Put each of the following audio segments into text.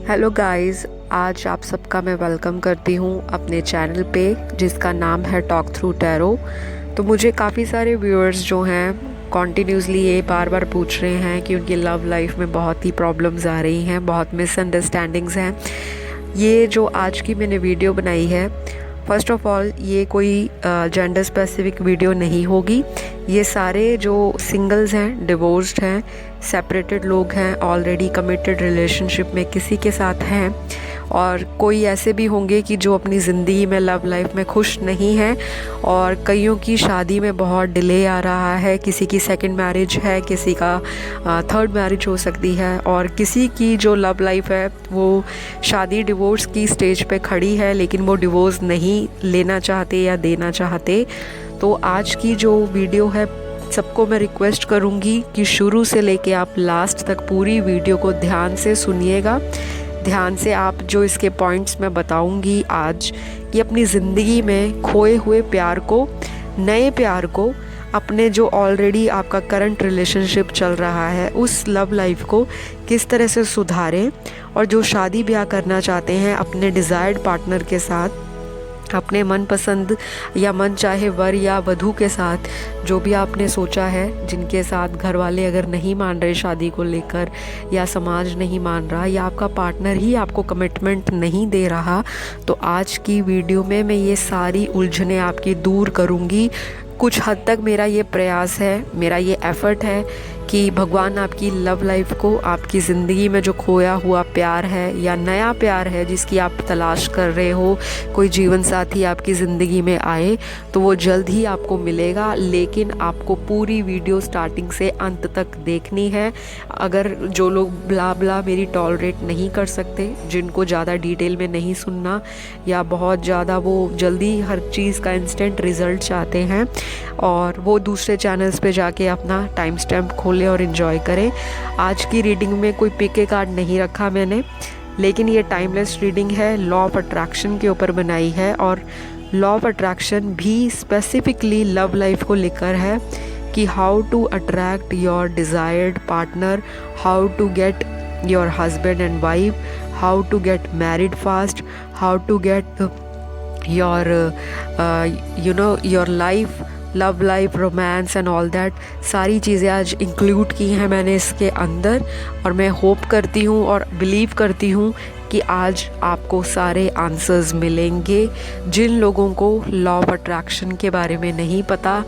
Hello guys, आज आप सबका मैं वेलकम करती हूँ अपने चैनल पे जिसका नाम है टॉक थ्रू टैरो। तो मुझे काफ़ी सारे व्यूअर्स जो हैं कॉन्टीन्यूसली ये बार बार पूछ रहे हैं कि उनकी लव लाइफ में बहुत ही प्रॉब्लम्स आ रही हैं, बहुत मिसअंडरस्टैंडिंग्स हैं। ये जो आज की मैंने वीडियो बनाई है, फ़र्स्ट ऑफ़ ऑल ये कोई जेंडर स्पेसिफिक वीडियो नहीं होगी। ये सारे जो सिंगल्स हैं, डिवोर्स्ड हैं, सेपरेटेड लोग हैं, ऑलरेडी कमिटेड रिलेशनशिप में किसी के साथ हैं, और कोई ऐसे भी होंगे कि जो अपनी ज़िंदगी में लव लाइफ में खुश नहीं हैं, और कईयों की शादी में बहुत डिले आ रहा है। किसी की सेकंड मैरिज है, किसी का थर्ड मैरिज हो सकती है, और किसी की जो लव लाइफ है वो शादी डिवोर्स की स्टेज पे खड़ी है, लेकिन वो डिवोर्स नहीं लेना चाहते या देना चाहते। तो आज की जो वीडियो है, सबको मैं रिक्वेस्ट करूँगी कि शुरू से लेके आप लास्ट तक पूरी वीडियो को ध्यान से सुनिएगा। ध्यान से आप जो इसके पॉइंट्स मैं बताऊँगी आज, कि अपनी ज़िंदगी में खोए हुए प्यार को, नए प्यार को, अपने जो ऑलरेडी आपका करंट रिलेशनशिप चल रहा है उस लव लाइफ को किस तरह से सुधारें, और जो शादी ब्याह करना चाहते हैं अपने डिज़ायर्ड पार्टनर के साथ, अपने मनपसंद या मन चाहे वर या वधू के साथ, जो भी आपने सोचा है, जिनके साथ घर वाले अगर नहीं मान रहे शादी को लेकर, या समाज नहीं मान रहा, या आपका पार्टनर ही आपको कमिटमेंट नहीं दे रहा, तो आज की वीडियो में मैं ये सारी उलझनें आपकी दूर करूँगी। कुछ हद तक मेरा ये प्रयास है, मेरा ये एफ़र्ट है कि भगवान आपकी लव लाइफ को, आपकी ज़िंदगी में जो खोया हुआ प्यार है या नया प्यार है जिसकी आप तलाश कर रहे हो, कोई जीवन साथी आपकी ज़िंदगी में आए, तो वो जल्द ही आपको मिलेगा। लेकिन आपको पूरी वीडियो स्टार्टिंग से अंत तक देखनी है। अगर जो लोग ब्ला ब्ला मेरी टॉलरेट नहीं कर सकते, जिनको ज़्यादा डिटेल में नहीं सुनना, या बहुत ज़्यादा वो जल्दी हर चीज़ का इंस्टेंट रिज़ल्ट चाहते हैं, और वो दूसरे चैनल्स पे जाके अपना टाइम स्टैम्प खोलें और इन्जॉय करें। आज की रीडिंग में कोई पिके कार्ड नहीं रखा मैंने, लेकिन ये टाइमलेस रीडिंग है, लॉ ऑफ अट्रैक्शन के ऊपर बनाई है, और लॉ ऑफ अट्रैक्शन भी स्पेसिफिकली लव लाइफ को लेकर है कि how to attract your desired partner, how to get your husband and wife, how to get married fast, how to get your your life, love life, romance and all that. सारी चीज़ें आज include की हैं मैंने इसके अंदर, और मैं होप करती हूँ और बिलीव करती हूँ कि आज आपको सारे आंसर्स मिलेंगे। जिन लोगों को लॉ ऑफ अट्रैक्शन के बारे में नहीं पता,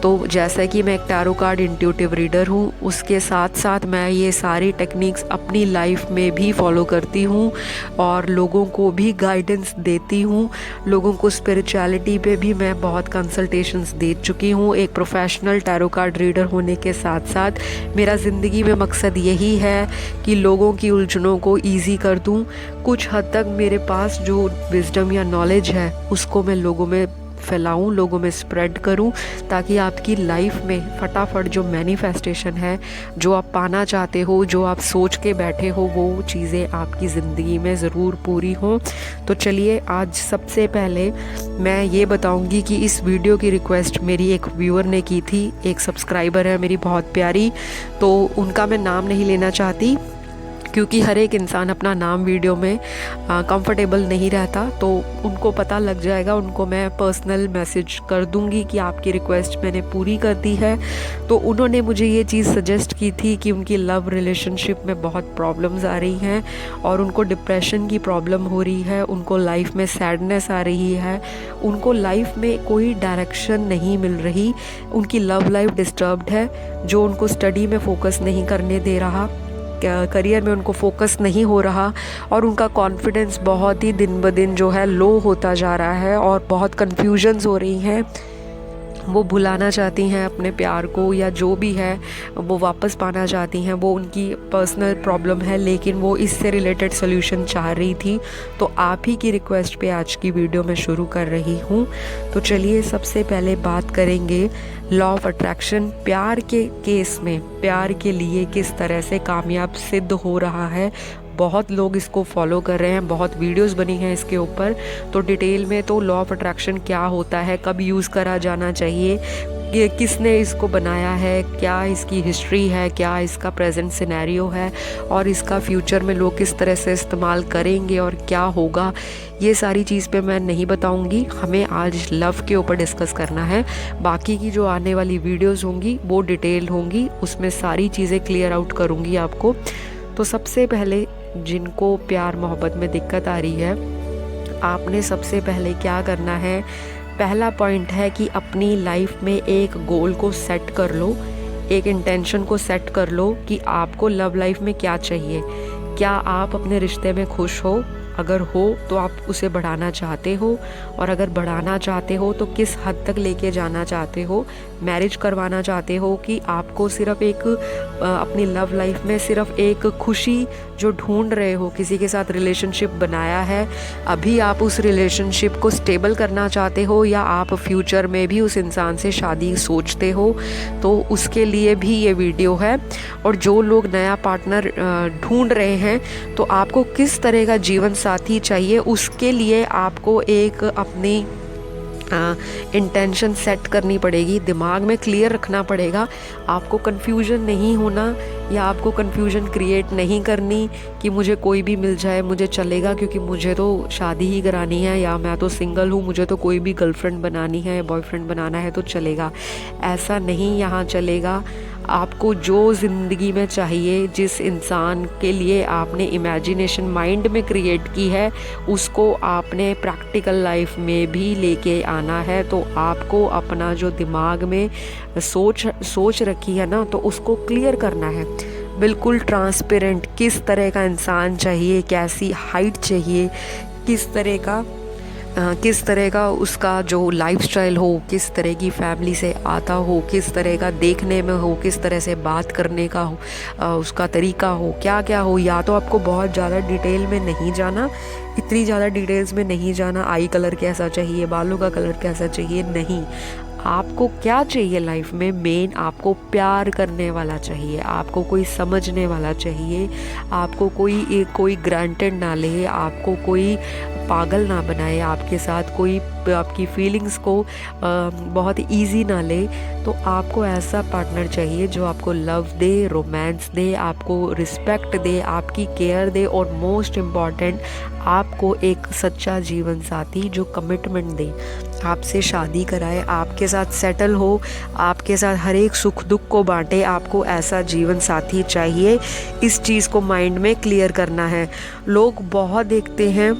तो जैसा कि मैं एक टैरो कार्ड इंट्यूटिव रीडर हूँ, उसके साथ साथ मैं ये सारी टेक्निक्स अपनी लाइफ में भी फॉलो करती हूँ, और लोगों को भी गाइडेंस देती हूँ। लोगों को स्पिरिचुअलिटी पे भी मैं बहुत कंसल्टेशंस दे चुकी हूँ। एक प्रोफेशनल टैरो कार्ड रीडर होने के साथ साथ मेरा ज़िंदगी में मकसद यही है कि लोगों की उलझनों को ईजी कर दूँ। कुछ हद तक मेरे पास जो विजडम या नॉलेज है उसको मैं लोगों में फैलाऊं, लोगों में स्प्रेड करूं, ताकि आपकी लाइफ में फटाफट जो मैनिफेस्टेशन है, जो आप पाना चाहते हो, जो आप सोच के बैठे हो, वो चीज़ें आपकी ज़िंदगी में ज़रूर पूरी हों। तो चलिए, आज सबसे पहले मैं ये बताऊंगी कि इस वीडियो की रिक्वेस्ट मेरी एक व्यूअर ने की थी, एक सब्सक्राइबर है मेरी बहुत प्यारी, तो उनका मैं नाम नहीं लेना चाहती, क्योंकि हर एक इंसान अपना नाम वीडियो में कंफर्टेबल नहीं रहता, तो उनको पता लग जाएगा। उनको मैं पर्सनल मैसेज कर दूंगी कि आपकी रिक्वेस्ट मैंने पूरी कर दी है। तो उन्होंने मुझे ये चीज़ सजेस्ट की थी कि उनकी लव रिलेशनशिप में बहुत प्रॉब्लम्स आ रही हैं, और उनको डिप्रेशन की प्रॉब्लम हो रही है, उनको लाइफ में सैडनेस आ रही है, उनको लाइफ में कोई डायरेक्शन नहीं मिल रही, उनकी लव लाइफ डिस्टर्ब्ड है, जो उनको स्टडी में फोकस नहीं करने दे रहा, करियर में उनको फोकस नहीं हो रहा, और उनका कॉन्फिडेंस बहुत ही दिन ब दिन जो है लो होता जा रहा है, और बहुत कन्फ्यूजन्स हो रही हैं। वो भुलाना चाहती हैं अपने प्यार को, या जो भी है वो वापस पाना चाहती हैं। वो उनकी पर्सनल प्रॉब्लम है, लेकिन वो इससे रिलेटेड सोल्यूशन चाह रही थी। तो आप ही की रिक्वेस्ट पे आज की वीडियो मैं शुरू कर रही हूँ। तो चलिए, सबसे पहले बात करेंगे लॉ ऑफ अट्रैक्शन प्यार के केस में, प्यार के लिए किस तरह से कामयाब सिद्ध हो रहा है। बहुत लोग इसको फॉलो कर रहे हैं, बहुत वीडियोस बनी हैं इसके ऊपर। तो डिटेल में तो लॉ ऑफ अट्रैक्शन क्या होता है, कब यूज़ करा जाना चाहिए, कि किसने इसको बनाया है, क्या इसकी हिस्ट्री है, क्या इसका प्रेजेंट सिनेरियो है और इसका फ्यूचर में लोग किस तरह से इस्तेमाल करेंगे और क्या होगा, ये सारी चीज़ पे मैं नहीं बताऊंगी। हमें आज लव के ऊपर डिस्कस करना है। बाकी की जो आने वाली वीडियोस होंगी वो डिटेल होंगी, उसमें सारी चीज़ें क्लियर आउट करूंगी आपको। तो सबसे पहले जिनको प्यार मोहब्बत में दिक्कत आ रही है, आपने सबसे पहले क्या करना है, पहला पॉइंट है कि अपनी लाइफ में एक गोल को सेट कर लो, एक इंटेंशन को सेट कर लो कि आपको लव लाइफ में क्या चाहिए। क्या आप अपने रिश्ते में खुश हो? अगर हो तो आप उसे बढ़ाना चाहते हो, और अगर बढ़ाना चाहते हो तो किस हद तक लेके जाना चाहते हो? मैरिज करवाना चाहते हो कि आपको सिर्फ एक अपनी लव लाइफ में सिर्फ एक खुशी जो ढूंढ रहे हो, किसी के साथ रिलेशनशिप बनाया है, अभी आप उस रिलेशनशिप को स्टेबल करना चाहते हो, या आप फ्यूचर में भी उस इंसान से शादी सोचते हो, तो उसके लिए भी ये वीडियो है। और जो लोग नया पार्टनर ढूंढ रहे हैं, तो आपको किस तरह का जीवन साथी चाहिए, उसके लिए आपको एक अपनी इंटेंशन सेट करनी पड़ेगी, दिमाग में क्लियर रखना पड़ेगा। आपको कन्फ्यूजन नहीं होना, या आपको कन्फ्यूजन क्रिएट नहीं करनी कि मुझे कोई भी मिल जाए मुझे चलेगा, क्योंकि मुझे तो शादी ही करानी है, या मैं तो सिंगल हूँ, मुझे तो कोई भी गर्लफ्रेंड बनानी है, बॉयफ्रेंड बनाना है तो चलेगा। ऐसा नहीं यहाँ चलेगा। आपको जो ज़िंदगी में चाहिए, जिस इंसान के लिए आपने इमेजिनेशन माइंड में क्रिएट की है, उसको आपने प्रैक्टिकल लाइफ में भी लेके आना है। तो आपको अपना जो दिमाग में सोच रखी है ना, तो उसको क्लियर करना है, बिल्कुल ट्रांसपेरेंट। किस तरह का इंसान चाहिए, कैसी हाइट चाहिए, किस तरह का उसका जो लाइफस्टाइल हो, किस तरह की फैमिली से आता हो, किस तरह का देखने में हो, किस तरह से बात करने का हो, उसका तरीका हो, क्या क्या हो। या तो आपको बहुत ज़्यादा डिटेल में नहीं जाना, इतनी ज़्यादा डिटेल्स में नहीं जाना, आई कलर कैसा चाहिए, बालों का कलर कैसा चाहिए, नहीं। आपको क्या चाहिए लाइफ में, मेन आपको प्यार करने वाला चाहिए, आपको कोई समझने वाला चाहिए, आपको कोई ग्रांटेड ना ले, आपको कोई पागल ना बनाए, आपके साथ कोई आपकी फीलिंग्स को बहुत इजी ना ले। तो आपको ऐसा पार्टनर चाहिए जो आपको लव दे, रोमांस दे, आपको रिस्पेक्ट दे, आपकी केयर दे, और मोस्ट इम्पॉर्टेंट आपको एक सच्चा जीवन साथी जो कमिटमेंट दे, आपसे शादी कराए, आपके साथ सेटल हो, आपके साथ हर एक सुख दुख को बांटे। आपको ऐसा जीवन साथी चाहिए। इस चीज़ को माइंड में क्लियर करना है। लोग बहुत देखते हैं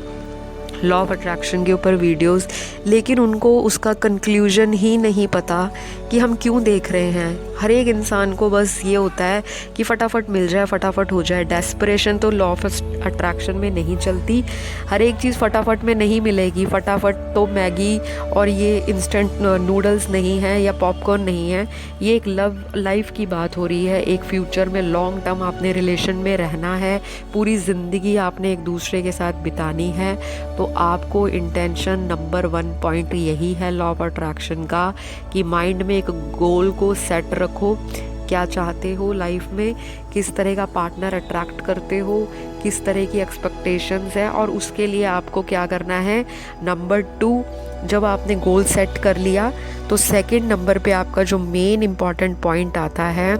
लॉ ऑफ अट्रैक्शन के ऊपर वीडियोस, लेकिन उनको उसका कंक्लूजन ही नहीं पता कि हम क्यों देख रहे हैं। हर एक इंसान को बस ये होता है कि फटाफट मिल जाए, फटाफट हो जाए। डेस्परेशन तो लॉ ऑफ अट्रैक्शन में नहीं चलती। हर एक चीज़ फटाफट में नहीं मिलेगी। फटाफट तो मैगी और ये इंस्टेंट नूडल्स नहीं है, या पॉपकॉर्न नहीं है। ये एक लव लाइफ की बात हो रही है। एक फ्यूचर में लॉन्ग टर्म आपने रिलेशन में रहना है, पूरी ज़िंदगी आपने एक दूसरे के साथ बितानी है। तो आपको इंटेंशन नंबर 1 पॉइंट यही है लॉ ऑफ अट्रैक्शन का, कि माइंड में एक गोल को सेट रखो। क्या चाहते हो लाइफ में, किस तरह का पार्टनर अट्रैक्ट करते हो, किस तरह की एक्सपेक्टेशंस है, और उसके लिए आपको क्या करना है। नंबर 2, जब आपने गोल सेट कर लिया, तो सेकंड नंबर पे आपका जो मेन इम्पॉर्टेंट पॉइंट आता है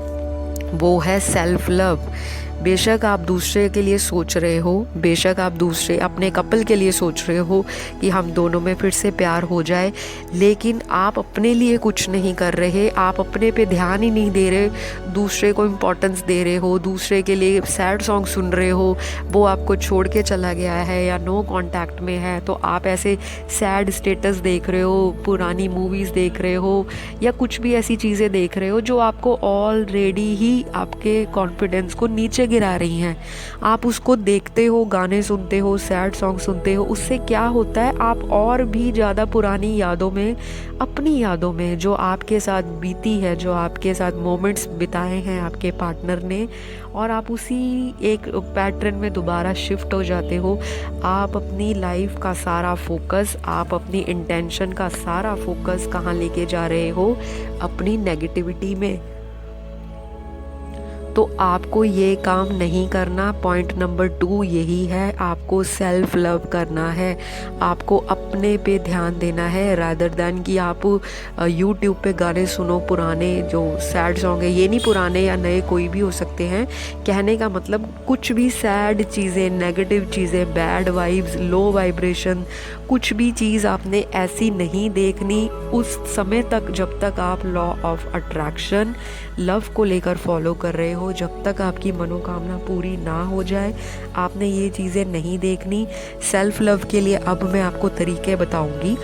वो है सेल्फ लव। बेशक आप दूसरे के लिए सोच रहे हो, बेशक आप दूसरे अपने कपल के लिए सोच रहे हो कि हम दोनों में फिर से प्यार हो जाए, लेकिन आप अपने लिए कुछ नहीं कर रहे, आप अपने पे ध्यान ही नहीं दे रहे, दूसरे को इम्पोर्टेंस दे रहे हो, दूसरे के लिए सैड सॉन्ग सुन रहे हो, वो आपको छोड़ के चला गया है या नो कांटेक्ट में है, तो आप ऐसे सैड स्टेटस देख रहे हो, पुरानी मूवीज़ देख रहे हो, या कुछ भी ऐसी चीज़ें देख रहे हो जो आपको ऑलरेडी ही आपके कॉन्फिडेंस को नीचे गिरा रही हैं। आप उसको देखते हो, गाने सुनते हो, सैड सॉन्ग सुनते हो, उससे क्या होता है, आप और भी ज़्यादा पुरानी यादों में, अपनी यादों में जो आपके साथ बीती है, जो आपके साथ मोमेंट्स बिताए हैं आपके पार्टनर ने, और आप उसी एक पैटर्न में दोबारा शिफ्ट हो जाते हो। आप अपनी लाइफ का सारा फोकस, आप अपनी इंटेंशन का सारा फोकस कहाँ लेके जा रहे हो, अपनी नेगेटिविटी में। तो आपको ये काम नहीं करना। पॉइंट नंबर 2 यही है, आपको सेल्फ लव करना है, आपको अपने पे ध्यान देना है रादर दैन कि आप यूट्यूब पे गाने सुनो पुराने जो सैड सॉन्ग है। ये नहीं पुराने या नए, कोई भी हो सकते हैं। कहने का मतलब कुछ भी सैड चीज़ें, नेगेटिव चीज़ें, बैड वाइब्स, लो वाइब्रेशन, कुछ भी चीज़ आपने ऐसी नहीं देखनी उस समय तक जब तक आप लॉ ऑफ अट्रैक्शन लव को लेकर फॉलो कर रहे हो। जब तक आपकी मनोकामना पूरी ना हो जाए आपने ये चीज़ें नहीं देखनी। सेल्फ लव के लिए अब मैं आपको तरीके बताऊंगी।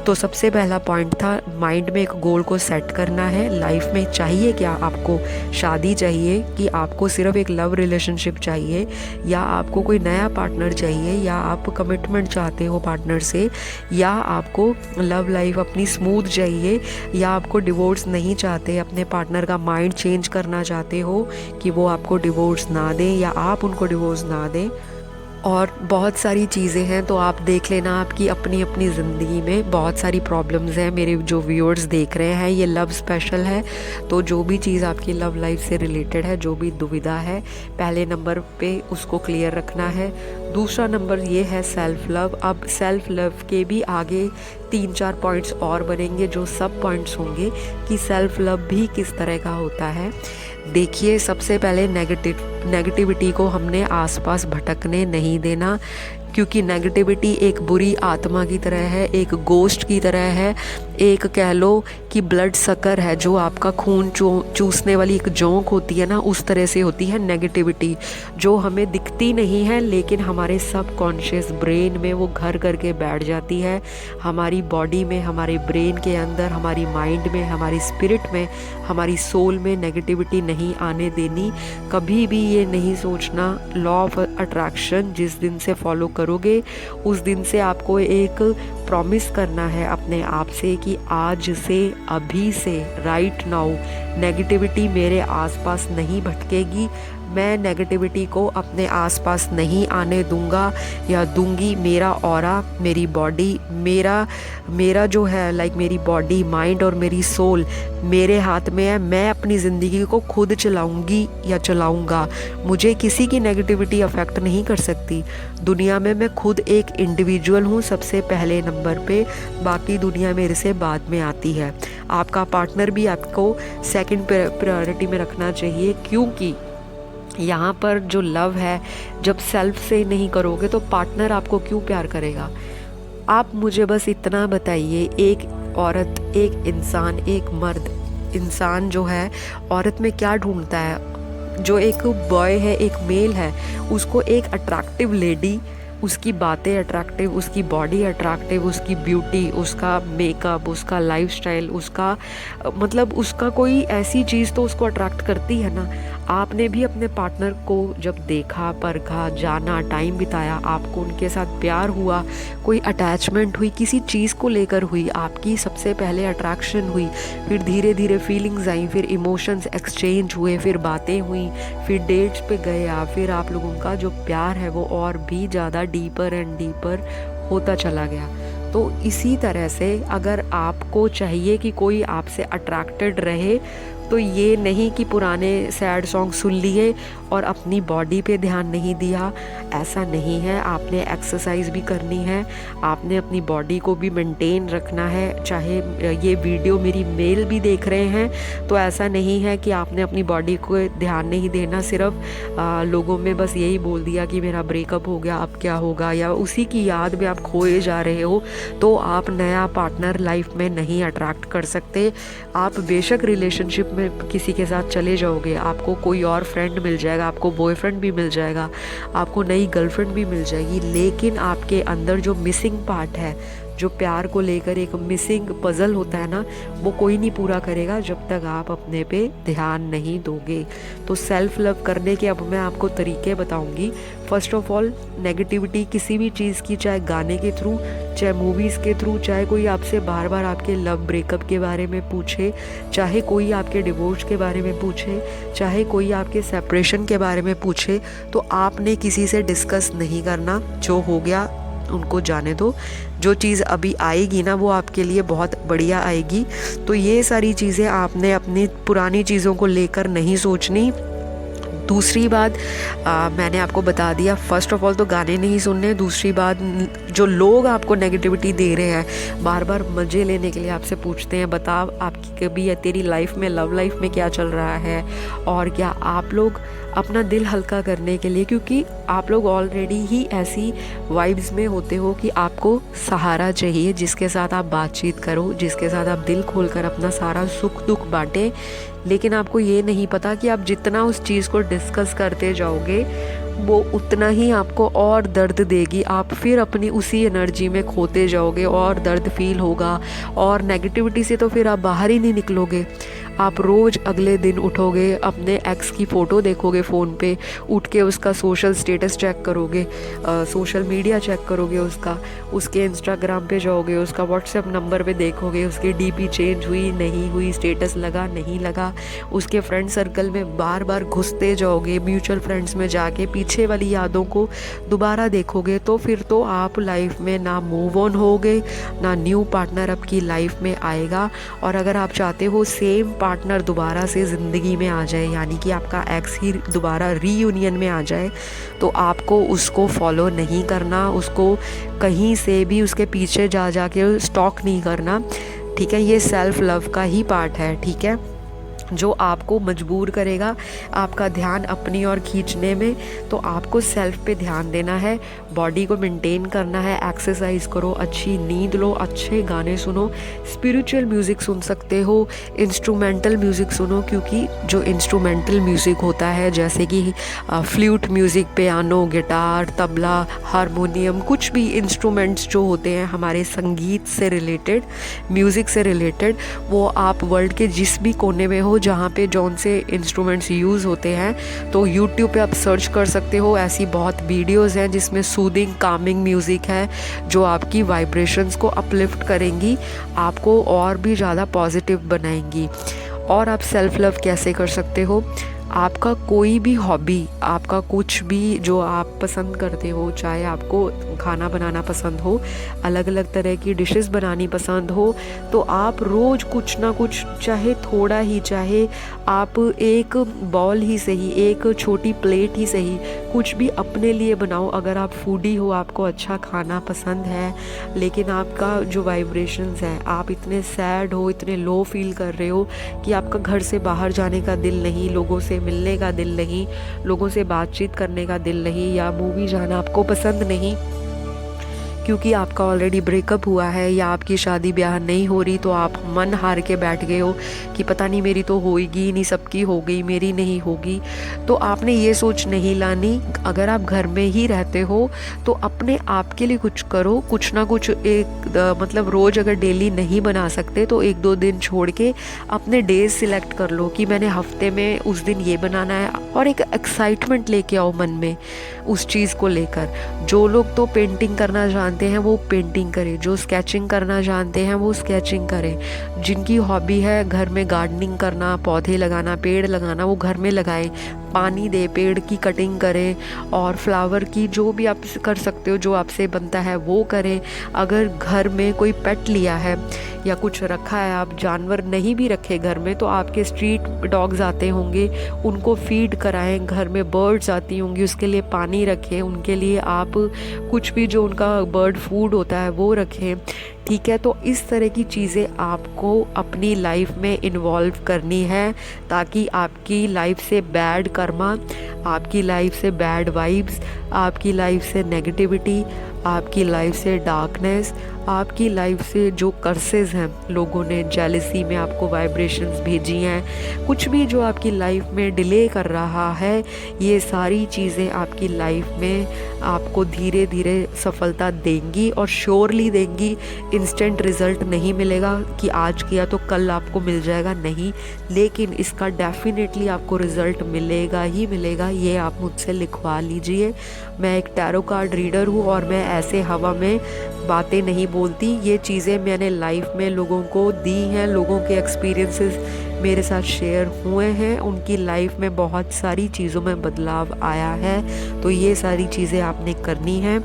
तो सबसे पहला पॉइंट था, माइंड में एक गोल को सेट करना है। लाइफ में चाहिए क्या? आपको शादी चाहिए कि आपको सिर्फ एक लव रिलेशनशिप चाहिए, या आपको कोई नया पार्टनर चाहिए, या आप कमिटमेंट चाहते हो पार्टनर से, या आपको लव लाइफ अपनी स्मूथ चाहिए, या आपको डिवोर्स नहीं चाहते, अपने पार्टनर का माइंड चेंज करना चाहते हो कि वो आपको डिवोर्स ना दें या आप उनको डिवोर्स ना दें। और बहुत सारी चीज़ें हैं, तो आप देख लेना आपकी अपनी अपनी ज़िंदगी में बहुत सारी प्रॉब्लम्स हैं। मेरे जो व्यूअर्स देख रहे हैं, ये लव स्पेशल है, तो जो भी चीज़ आपकी लव लाइफ से रिलेटेड है, जो भी दुविधा है, पहले नंबर पे उसको क्लियर रखना है। दूसरा नंबर ये है सेल्फ लव। अब सेल्फ लव के भी आगे 3-4 पॉइंट्स और बनेंगे जो सब पॉइंट्स होंगे कि सेल्फ लव भी किस तरह का होता है। देखिए, सबसे पहले नेगेटिविटी को हमने आसपास भटकने नहीं देना, क्योंकि नेगेटिविटी एक बुरी आत्मा की तरह है, एक गोस्ट की तरह है, एक कह लो कि ब्लड सकर है, जो आपका खून चूसने वाली एक जोंक होती है ना, उस तरह से होती है नेगेटिविटी, जो हमें दिखती नहीं है लेकिन हमारे सबकॉन्शियस ब्रेन में वो घर करके बैठ जाती है। हमारी बॉडी में, हमारे ब्रेन के अंदर, हमारी माइंड में, हमारी स्पिरिट में, हमारी सोल में नेगेटिविटी नहीं आने देनी। कभी भी ये नहीं सोचना, लॉ ऑफ अट्रैक्शन जिस दिन से फॉलो करोगे उस दिन से आपको एक प्रॉमिस करना है अपने आप से कि आज से, अभी से, राइट नाउ नेगेटिविटी मेरे आसपास नहीं भटकेगी। मैं नेगेटिविटी को अपने आसपास नहीं आने दूंगा या दूंगी। मेरा ऑरा, मेरी बॉडी, मेरा जो है लाइक मेरी बॉडी, माइंड और मेरी सोल मेरे हाथ में है। मैं अपनी ज़िंदगी को खुद चलाऊंगी या चलाऊंगा। मुझे किसी की नेगेटिविटी अफेक्ट नहीं कर सकती। दुनिया में मैं खुद एक इंडिविजुअल हूँ सबसे पहले नंबर पे, बाकी दुनिया मेरे से बाद में आती है। आपका पार्टनर भी आपको सेकंड प्रायोरिटी में रखना चाहिए, क्योंकि यहाँ पर जो लव है, जब सेल्फ से नहीं करोगे तो पार्टनर आपको क्यों प्यार करेगा? आप मुझे बस इतना बताइए, एक औरत, एक इंसान, एक मर्द इंसान जो है औरत में क्या ढूंढता है? जो एक बॉय है, एक मेल है, उसको एक अट्रैक्टिव लेडी, उसकी बातें अट्रैक्टिव, उसकी बॉडी अट्रैक्टिव, उसकी ब्यूटी, उसका मेकअप, उसका लाइफस्टाइल, उसका मतलब उसका कोई ऐसी चीज़ तो उसको अट्रैक्ट करती है ना। आपने भी अपने पार्टनर को जब देखा, परखा, जाना, टाइम बिताया, आपको उनके साथ प्यार हुआ, कोई अटैचमेंट हुई, किसी चीज़ को लेकर हुई, आपकी सबसे पहले अट्रैक्शन हुई, फिर धीरे धीरे फीलिंग्स आई, फिर इमोशंस एक्सचेंज हुए, फिर बातें हुई, फिर डेट्स पे गए आप, फिर आप लोगों का जो प्यार है वो और भी ज़्यादा डीपर एंड डीपर होता चला गया। तो इसी तरह से अगर आपको चाहिए कि कोई आपसे अट्रैक्टेड रहे, तो ये नहीं कि पुराने सैड सॉन्ग सुन लिए और अपनी बॉडी पे ध्यान नहीं दिया, ऐसा नहीं है। आपने एक्सरसाइज भी करनी है, आपने अपनी बॉडी को भी मेंटेन रखना है। चाहे ये वीडियो मेरी मेल भी देख रहे हैं तो ऐसा नहीं है कि आपने अपनी बॉडी को ध्यान नहीं देना, सिर्फ लोगों में बस यही बोल दिया कि मेरा ब्रेकअप हो गया, अब क्या होगा, या उसी की याद में आप खोए जा रहे हो, तो आप नया पार्टनर लाइफ में नहीं अट्रैक्ट कर सकते। आप बेशक रिलेशनशिप में किसी के साथ चले जाओगे, आपको कोई और फ्रेंड मिल जाएगा, आपको बॉयफ्रेंड भी मिल जाएगा, आपको नई गर्लफ्रेंड भी मिल जाएगी, लेकिन आपके अंदर जो मिसिंग पार्ट है, जो प्यार को लेकर एक मिसिंग पजल होता है ना, वो कोई नहीं पूरा करेगा जब तक आप अपने पे ध्यान नहीं दोगे। तो सेल्फ लव करने के अब मैं आपको तरीके बताऊंगी। फर्स्ट ऑफ ऑल, नेगेटिविटी किसी भी चीज़ की, चाहे गाने के थ्रू, चाहे मूवीज़ के थ्रू, चाहे कोई आपसे बार बार आपके लव ब्रेकअप के बारे में पूछे, चाहे कोई आपके डिवोर्स के बारे में पूछे, चाहे कोई आपके सेपरेशन के बारे में पूछे, तो आपने किसी से डिस्कस नहीं करना। जो हो गया उनको जाने दो, जो चीज़ अभी आएगी ना वो आपके लिए बहुत बढ़िया आएगी। तो ये सारी चीज़ें आपने अपनी पुरानी चीज़ों को लेकर नहीं सोचनी। दूसरी बात मैंने आपको बता दिया, फ़र्स्ट ऑफ ऑल तो गाने नहीं सुनने। दूसरी बात, जो लोग आपको नेगेटिविटी दे रहे हैं, बार बार मज़े लेने के लिए आपसे पूछते हैं बता आपकी कभी तेरी लाइफ में, लव लाइफ में क्या चल रहा है, और क्या आप लोग अपना दिल हल्का करने के लिए, क्योंकि आप लोग ऑलरेडी ही ऐसी वाइब्स में होते हो कि आपको सहारा चाहिए जिसके साथ आप बातचीत करो, जिसके साथ आप दिल खोलकर अपना सारा सुख दुख बांटें। लेकिन आपको ये नहीं पता कि आप जितना उस चीज़ को डिस्कस करते जाओगे वो उतना ही आपको और दर्द देगी। आप फिर अपनी उसी एनर्जी में खोते जाओगे और दर्द फील होगा, और नेगेटिविटी से तो फिर आप बाहर ही नहीं निकलोगे। आप रोज़ अगले दिन उठोगे, अपने एक्स की फ़ोटो देखोगे फ़ोन पे, उठ के उसका सोशल स्टेटस चेक करोगे, सोशल मीडिया चेक करोगे उसका, उसके इंस्टाग्राम पे जाओगे, उसका व्हाट्सएप नंबर पे देखोगे उसकी डीपी चेंज हुई नहीं हुई, स्टेटस लगा नहीं लगा, उसके फ्रेंड सर्कल में बार बार घुसते जाओगे, म्यूचुअल फ्रेंड्स में जाके पीछे वाली यादों को दोबारा देखोगे। तो फिर तो आप लाइफ में ना मूव ऑन होगे, ना न्यू पार्टनर आपकी लाइफ में आएगा। और अगर आप चाहते हो सेम पार्टनर दोबारा से ज़िंदगी में आ जाए, यानी कि आपका एक्स ही दोबारा रीयूनियन में आ जाए, तो आपको उसको फॉलो नहीं करना, उसको कहीं से भी उसके पीछे जा के स्टॉक नहीं करना, ठीक है। ये सेल्फ लव का ही पार्ट है, ठीक है, जो आपको मजबूर करेगा आपका ध्यान अपनी ओर खींचने में। तो आपको सेल्फ पे ध्यान देना है, बॉडी को मेंटेन करना है, एक्सरसाइज करो, अच्छी नींद लो, अच्छे गाने सुनो, स्पिरिचुअल म्यूज़िक सुन सकते हो, इंस्ट्रूमेंटल म्यूज़िक सुनो, क्योंकि जो इंस्ट्रूमेंटल म्यूज़िक होता है जैसे कि flute music, piano, guitar, tabla, harmonium, कुछ भी इंस्ट्रूमेंट्स जो होते हैं हमारे संगीत से रिलेटेड, म्यूज़िक से रिलेटेड, वो आप वर्ल्ड के जिस भी कोने में हो जहाँ पे जौन से इंस्ट्रूमेंट्स यूज़ होते हैं, तो यूट्यूब पे आप सर्च कर सकते हो। ऐसी बहुत वीडियोस हैं जिसमें सूदिंग कामिंग म्यूज़िक है जो आपकी वाइब्रेशंस को अपलिफ्ट करेंगी, आपको और भी ज़्यादा पॉजिटिव बनाएंगी। और आप सेल्फ लव कैसे कर सकते हो? आपका कोई भी हॉबी, आपका कुछ भी जो आप पसंद करते हो, चाहे आपको खाना बनाना पसंद हो, अलग अलग तरह की डिशेस बनानी पसंद हो, तो आप रोज़ कुछ ना कुछ, चाहे थोड़ा ही, चाहे आप एक बॉल ही सही, एक छोटी प्लेट ही सही, कुछ भी अपने लिए बनाओ। अगर आप फूडी हो, आपको अच्छा खाना पसंद है, लेकिन आपका जो वाइब्रेशंस है, आप इतने सैड हो, इतने लो फील कर रहे हो कि आपका घर से बाहर जाने का दिल नहीं, लोगों से मिलने का दिल नहीं, लोगों से बातचीत करने का दिल नहीं, या मूवी जाना आपको पसंद नहीं क्योंकि आपका ऑलरेडी ब्रेकअप हुआ है, या आपकी शादी ब्याह नहीं हो रही, तो आप मन हार के बैठ गए हो कि पता नहीं मेरी तो होएगी नहीं, सबकी हो गई, मेरी नहीं होगी। तो आपने ये सोच नहीं लानी। अगर आप घर में ही रहते हो तो अपने आप के लिए कुछ करो, कुछ ना कुछ मतलब रोज़ अगर डेली नहीं बना सकते तो 1-2 दिन छोड़ के अपने डेज सिलेक्ट कर लो कि मैंने हफ्ते में उस दिन ये बनाना है, और एक एक्साइटमेंट लेके आओ मन में उस चीज़ को लेकर। जो लोग तो पेंटिंग करना जानते हैं वो पेंटिंग करें, जो स्केचिंग करना जानते हैं वो स्केचिंग करें, जिनकी हॉबी है घर में गार्डनिंग करना, पौधे लगाना, पेड़ लगाना, वो घर में लगाएं, पानी दे, पेड़ की कटिंग करें, और फ्लावर की जो भी आप कर सकते हो, जो आपसे बनता है वो करें। अगर घर में कोई पेट लिया है या कुछ रखा है, आप जानवर नहीं भी रखे घर में, तो आपके स्ट्रीट डॉग्स आते होंगे, उनको फीड कराएं। घर में बर्ड्स आती होंगी, उसके लिए पानी रखें, उनके लिए आप कुछ भी जो उनका बर्ड फूड होता है वो रखें, ठीक है। तो इस तरह की चीज़ें आपको अपनी लाइफ में इन्वॉल्व करनी है, ताकि आपकी लाइफ से बैड कर्मा, आपकी लाइफ से बैड वाइब्स, आपकी लाइफ से नेगेटिविटी, आपकी लाइफ से डार्कनेस, आपकी लाइफ से जो कर्सेस हैं, लोगों ने जेलसी में आपको वाइब्रेशंस भेजी हैं, कुछ भी जो आपकी लाइफ में डिले कर रहा है, ये सारी चीज़ें आपकी लाइफ में आपको धीरे धीरे सफलता देंगी, और श्योरली देंगी। इंस्टेंट रिज़ल्ट नहीं मिलेगा कि आज किया तो कल आपको मिल जाएगा, नहीं, लेकिन इसका डेफिनेटली आपको रिज़ल्ट मिलेगा ही मिलेगा। ये आप मुझसे लिखवा लीजिए। मैं एक टैरो कार्ड रीडर हूँ और मैं ऐसे हवा में बातें नहीं बोलती। ये चीज़ें मैंने लाइफ में लोगों को दी हैं, लोगों के एक्सपीरियंसेस मेरे साथ शेयर हुए हैं, उनकी लाइफ में बहुत सारी चीज़ों में बदलाव आया है। तो ये सारी चीज़ें आपने करनी है।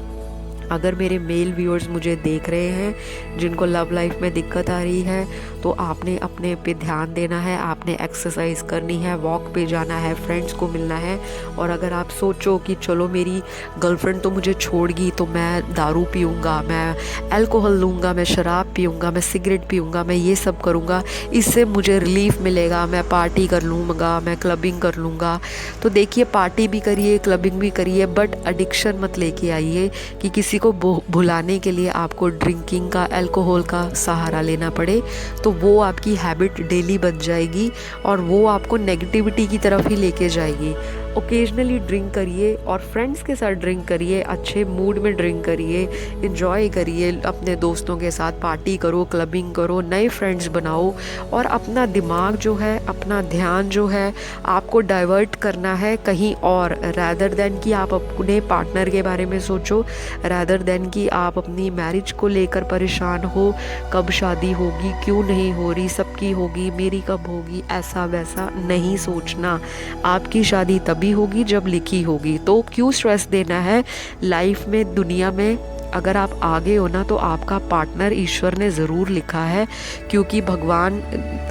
अगर मेरे मेल व्यूअर्स मुझे देख रहे हैं जिनको लव लाइफ में दिक्कत आ रही है, तो आपने अपने पे ध्यान देना है, आपने एक्सरसाइज करनी है, वॉक पे जाना है, फ्रेंड्स को मिलना है। और अगर आप सोचो कि चलो मेरी गर्लफ्रेंड तो मुझे छोड़ गई तो मैं दारू पीऊँगा, मैं अल्कोहल लूँगा, मैं शराब पीऊँगा, मैं सिगरेट पीऊँगा, मैं ये सब करूँगा, इससे मुझे रिलीफ मिलेगा, मैं पार्टी कर लूँगा, मैं क्लबिंग कर लूँगा, तो देखिए पार्टी भी करिए, क्लबिंग भी करिए, बट एडिक्शन मत लेके आइए कि किसी को भुलाने के लिए आपको ड्रिंकिंग का, अल्कोहल का सहारा लेना पड़े। तो वो आपकी हैबिट डेली बन जाएगी और वो आपको नेगेटिविटी की तरफ ही लेके जाएगी। ओकेजनली ड्रिंक करिए और फ्रेंड्स के साथ ड्रिंक करिए, अच्छे मूड में ड्रिंक करिए, इन्जॉय करिए, अपने दोस्तों के साथ पार्टी करो, क्लबिंग करो, नए फ्रेंड्स बनाओ। और अपना दिमाग जो है, अपना ध्यान जो है, आपको डाइवर्ट करना है कहीं और, रैदर देन कि आप अपने पार्टनर के बारे में सोचो, रैदर देन कि आप अपनी मैरिज को लेकर परेशान हो, कब शादी होगी, क्यों नहीं हो रही, सबकी होगी, मेरी कब होगी, ऐसा वैसा नहीं सोचना। आपकी शादी तभी होगी जब लिखी होगी, तो क्यों स्ट्रेस देना है लाइफ में, दुनिया में। अगर आप आगे हो ना, तो आपका पार्टनर ईश्वर ने ज़रूर लिखा है, क्योंकि भगवान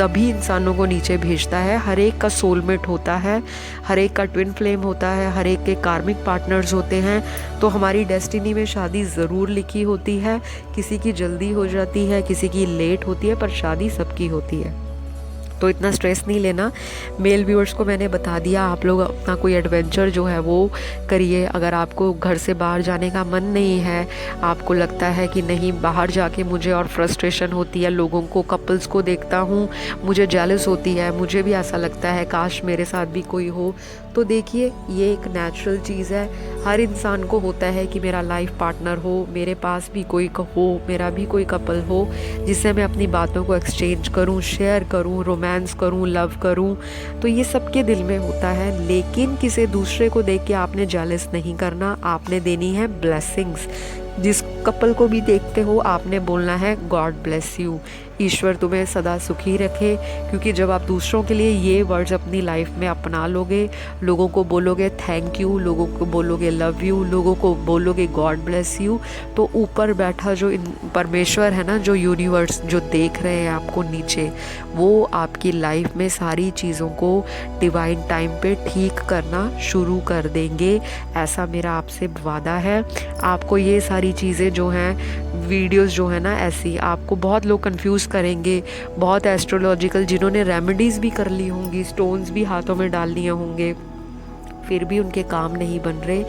तभी इंसानों को नीचे भेजता है। हर एक का सोलमेट होता है, हर एक का ट्विन फ्लेम होता है, हर एक के कार्मिक पार्टनर्स होते हैं। तो हमारी डेस्टिनी में शादी ज़रूर लिखी होती है, किसी की जल्दी हो जाती है, किसी की लेट होती है, पर शादी सबकी होती है। तो इतना स्ट्रेस नहीं लेना। मेल व्यूअर्स को मैंने बता दिया, आप लोग अपना कोई एडवेंचर जो है वो करिए। अगर आपको घर से बाहर जाने का मन नहीं है, आपको लगता है कि नहीं बाहर जाके मुझे और फ्रस्ट्रेशन होती है, लोगों को, कपल्स को देखता हूँ, मुझे जेलस होती है, मुझे भी ऐसा लगता है काश मेरे साथ भी कोई हो, तो देखिए ये एक नेचुरल चीज़ है। हर इंसान को होता है कि मेरा लाइफ पार्टनर हो, मेरे पास भी कोई हो, मेरा भी कोई कपल हो जिससे मैं अपनी बातों को एक्सचेंज करूं, शेयर करूं, रोमांस करूं, लव करूं। तो ये सबके दिल में होता है, लेकिन किसी दूसरे को देख के आपने जेलस नहीं करना, आपने देनी है ब्लेसिंग्स। जिस कपल को भी देखते हो आपने बोलना है गॉड ब्लेस यू, ईश्वर तुम्हें सदा सुखी रखे। क्योंकि जब आप दूसरों के लिए ये वर्ड्स अपनी लाइफ में अपना लोगे, लोगों को बोलोगे थैंक यू, लोगों को बोलोगे लव यू, लोगों को बोलोगे गॉड ब्लेस यू, तो ऊपर बैठा जो परमेश्वर है ना, जो यूनिवर्स जो देख रहे हैं आपको नीचे, वो आपकी लाइफ में सारी चीज़ों को डिवाइन टाइम पे ठीक करना शुरू कर देंगे। ऐसा मेरा आपसे वादा है। आपको ये सारी चीज़ें जो हैं, वीडियोस जो है ना, ऐसी आपको बहुत लोग कंफ्यूज करेंगे, बहुत एस्ट्रोलॉजिकल, जिन्होंने रेमेडीज़ भी कर ली होंगी, स्टोन्स भी हाथों में डाल लिए होंगे, फिर भी उनके काम नहीं बन रहे।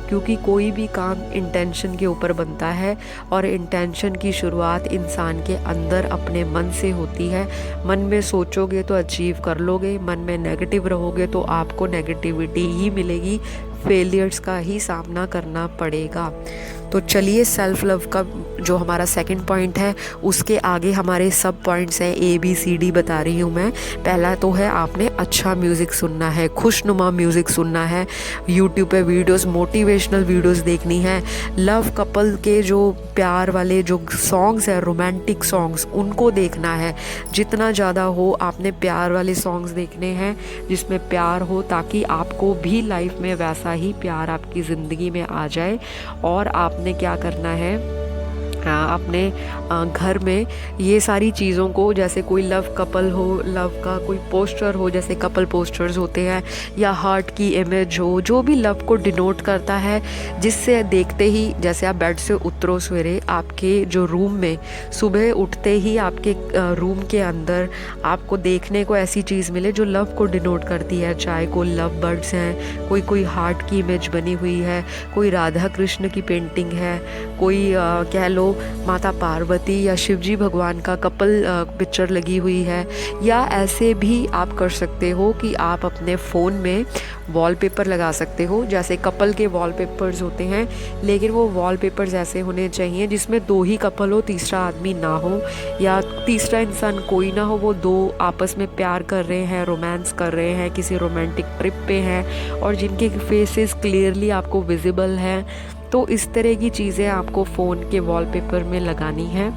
क्योंकि कोई भी काम इंटेंशन के ऊपर बनता है, और इंटेंशन की शुरुआत इंसान के अंदर अपने मन से होती है। मन में सोचोगे तो अचीव कर लोगे, मन में नेगेटिव रहोगे तो आपको नेगेटिविटी ही मिलेगी, फेलियर्स का ही सामना करना पड़ेगा। तो चलिए, सेल्फ लव का जो हमारा सेकंड पॉइंट है, उसके आगे हमारे सब पॉइंट्स हैं, ABCD बता रही हूँ मैं। पहला तो है आपने अच्छा म्यूज़िक सुनना है, खुशनुमा म्यूज़िक सुनना है, यूट्यूब पे वीडियोस, मोटिवेशनल वीडियोस देखनी है, लव कपल के जो प्यार वाले जो सॉन्ग्स हैं, रोमांटिक सॉन्ग्स, उनको देखना है। जितना ज़्यादा हो आपने प्यार वाले सॉन्ग्स देखने हैं जिसमें प्यार हो, ताकि आपको भी लाइफ में वैसा ही प्यार आपकी ज़िंदगी में आ जाए। और आपने क्या करना है, अपने घर में ये सारी चीज़ों को, जैसे कोई लव कपल हो, लव का कोई पोस्टर हो, जैसे कपल पोस्टर्स होते हैं, या हार्ट की इमेज हो, जो भी लव को डिनोट करता है, जिससे देखते ही, जैसे आप बेड से उतरो सवेरे, आपके जो रूम में सुबह उठते ही आपके रूम के अंदर आपको देखने को ऐसी चीज़ मिले जो लव को डिनोट करती है। चाहे कोई लव बर्ड्स हैं, कोई हार्ट की इमेज बनी हुई है, कोई राधा कृष्ण की पेंटिंग है, कोई कह लो माता पार्वती या शिवजी भगवान का कपल पिक्चर लगी हुई है। या ऐसे भी आप कर सकते हो कि आप अपने फ़ोन में वॉलपेपर लगा सकते हो, जैसे कपल के वॉलपेपर्स होते हैं, लेकिन वो वॉलपेपर्स ऐसे होने चाहिए जिसमें 2 ही कपल हो, तीसरा आदमी ना हो, या तीसरा इंसान कोई ना हो, वो 2 आपस में प्यार कर रहे हैं, रोमांस कर रहे हैं, किसी रोमांटिक ट्रिप पे हैं, और जिनके फेसेस क्लियरली आपको विजिबल हैं। तो इस तरह की चीज़ें आपको फ़ोन के वॉलपेपर में लगानी है,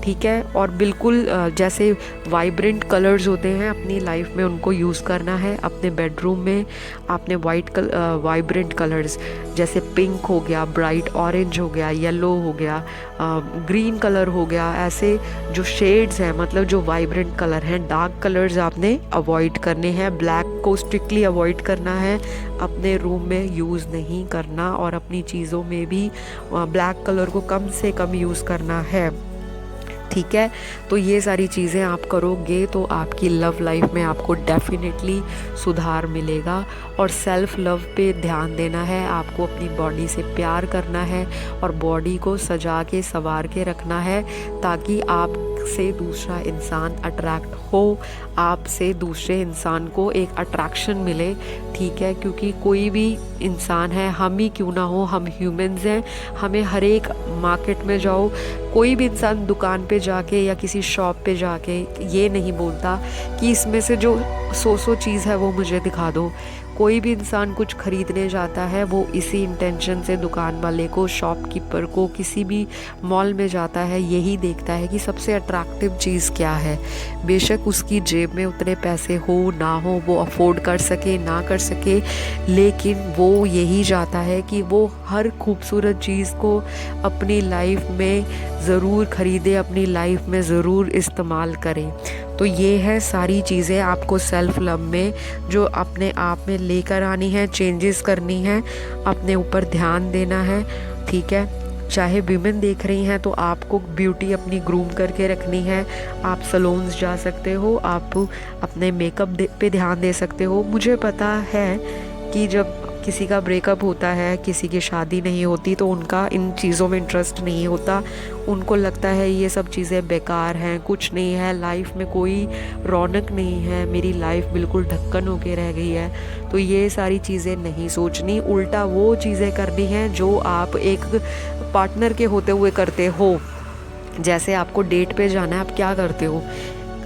ठीक है। और बिल्कुल जैसे वाइब्रेंट कलर्स होते हैं अपनी लाइफ में उनको यूज़ करना है। अपने बेडरूम में आपने वाइब्रेंट कलर्स जैसे पिंक हो गया, ब्राइट ऑरेंज हो गया, येलो हो गया, ग्रीन कलर हो गया, ऐसे जो शेड्स हैं मतलब जो वाइब्रेंट कलर हैं, डार्क कलर्स आपने अवॉइड करने हैं। ब्लैक को स्ट्रिक्टली अवॉइड करना है, अपने रूम में यूज़ नहीं करना और अपनी चीज़ों में भी ब्लैक कलर को कम से कम यूज़ करना है, ठीक है। तो ये सारी चीज़ें आप करोगे तो आपकी लव लाइफ में आपको डेफिनेटली सुधार मिलेगा। और सेल्फ लव पे ध्यान देना है, आपको अपनी बॉडी से प्यार करना है और बॉडी को सजा के संवार के रखना है ताकि आपसे दूसरा इंसान अट्रैक्ट हो, आपसे दूसरे इंसान को एक अट्रैक्शन मिले, ठीक है। क्योंकि कोई भी इंसान है, हम ही क्यों ना हो, हम ह्यूमंस हैं, हमें हर एक मार्केट में जाओ, कोई भी इंसान दुकान पे जाके या किसी शॉप पे जाके ये नहीं बोलता कि इसमें से जो 100 चीज़ है वो मुझे दिखा दो। कोई भी इंसान कुछ खरीदने जाता है वो इसी इंटेंशन से दुकान वाले को, शॉपकीपर को, किसी भी मॉल में जाता है, यही देखता है कि सबसे अट्रैक्टिव चीज़ क्या है। बेशक उसकी जेब में उतने पैसे हो ना हो, वो अफोर्ड कर सके ना कर सके, लेकिन वो यही चाहता है कि वो हर खूबसूरत चीज़ को अपनी लाइफ में ज़रूर ख़रीदे, अपनी लाइफ में ज़रूर इस्तेमाल करे। तो ये है सारी चीज़ें आपको सेल्फ़ लव में जो अपने आप में लेकर आनी है, चेंजेस करनी है, अपने ऊपर ध्यान देना है, ठीक है। चाहे वीमेन देख रही हैं तो आपको ब्यूटी अपनी ग्रूम करके रखनी है। आप सलोन्स जा सकते हो, आप अपने मेकअप पे ध्यान दे सकते हो। मुझे पता है कि जब किसी का ब्रेकअप होता है, किसी की शादी नहीं होती तो उनका इन चीज़ों में इंटरेस्ट नहीं होता, उनको लगता है ये सब चीज़ें बेकार हैं, कुछ नहीं है, लाइफ में कोई रौनक नहीं है, मेरी लाइफ बिल्कुल ढक्कन होके रह गई है। तो ये सारी चीज़ें नहीं सोचनी, उल्टा वो चीज़ें करनी हैं जो आप एक पार्टनर के होते हुए करते हो। जैसे आपको डेट पे जाना है, आप क्या करते हो,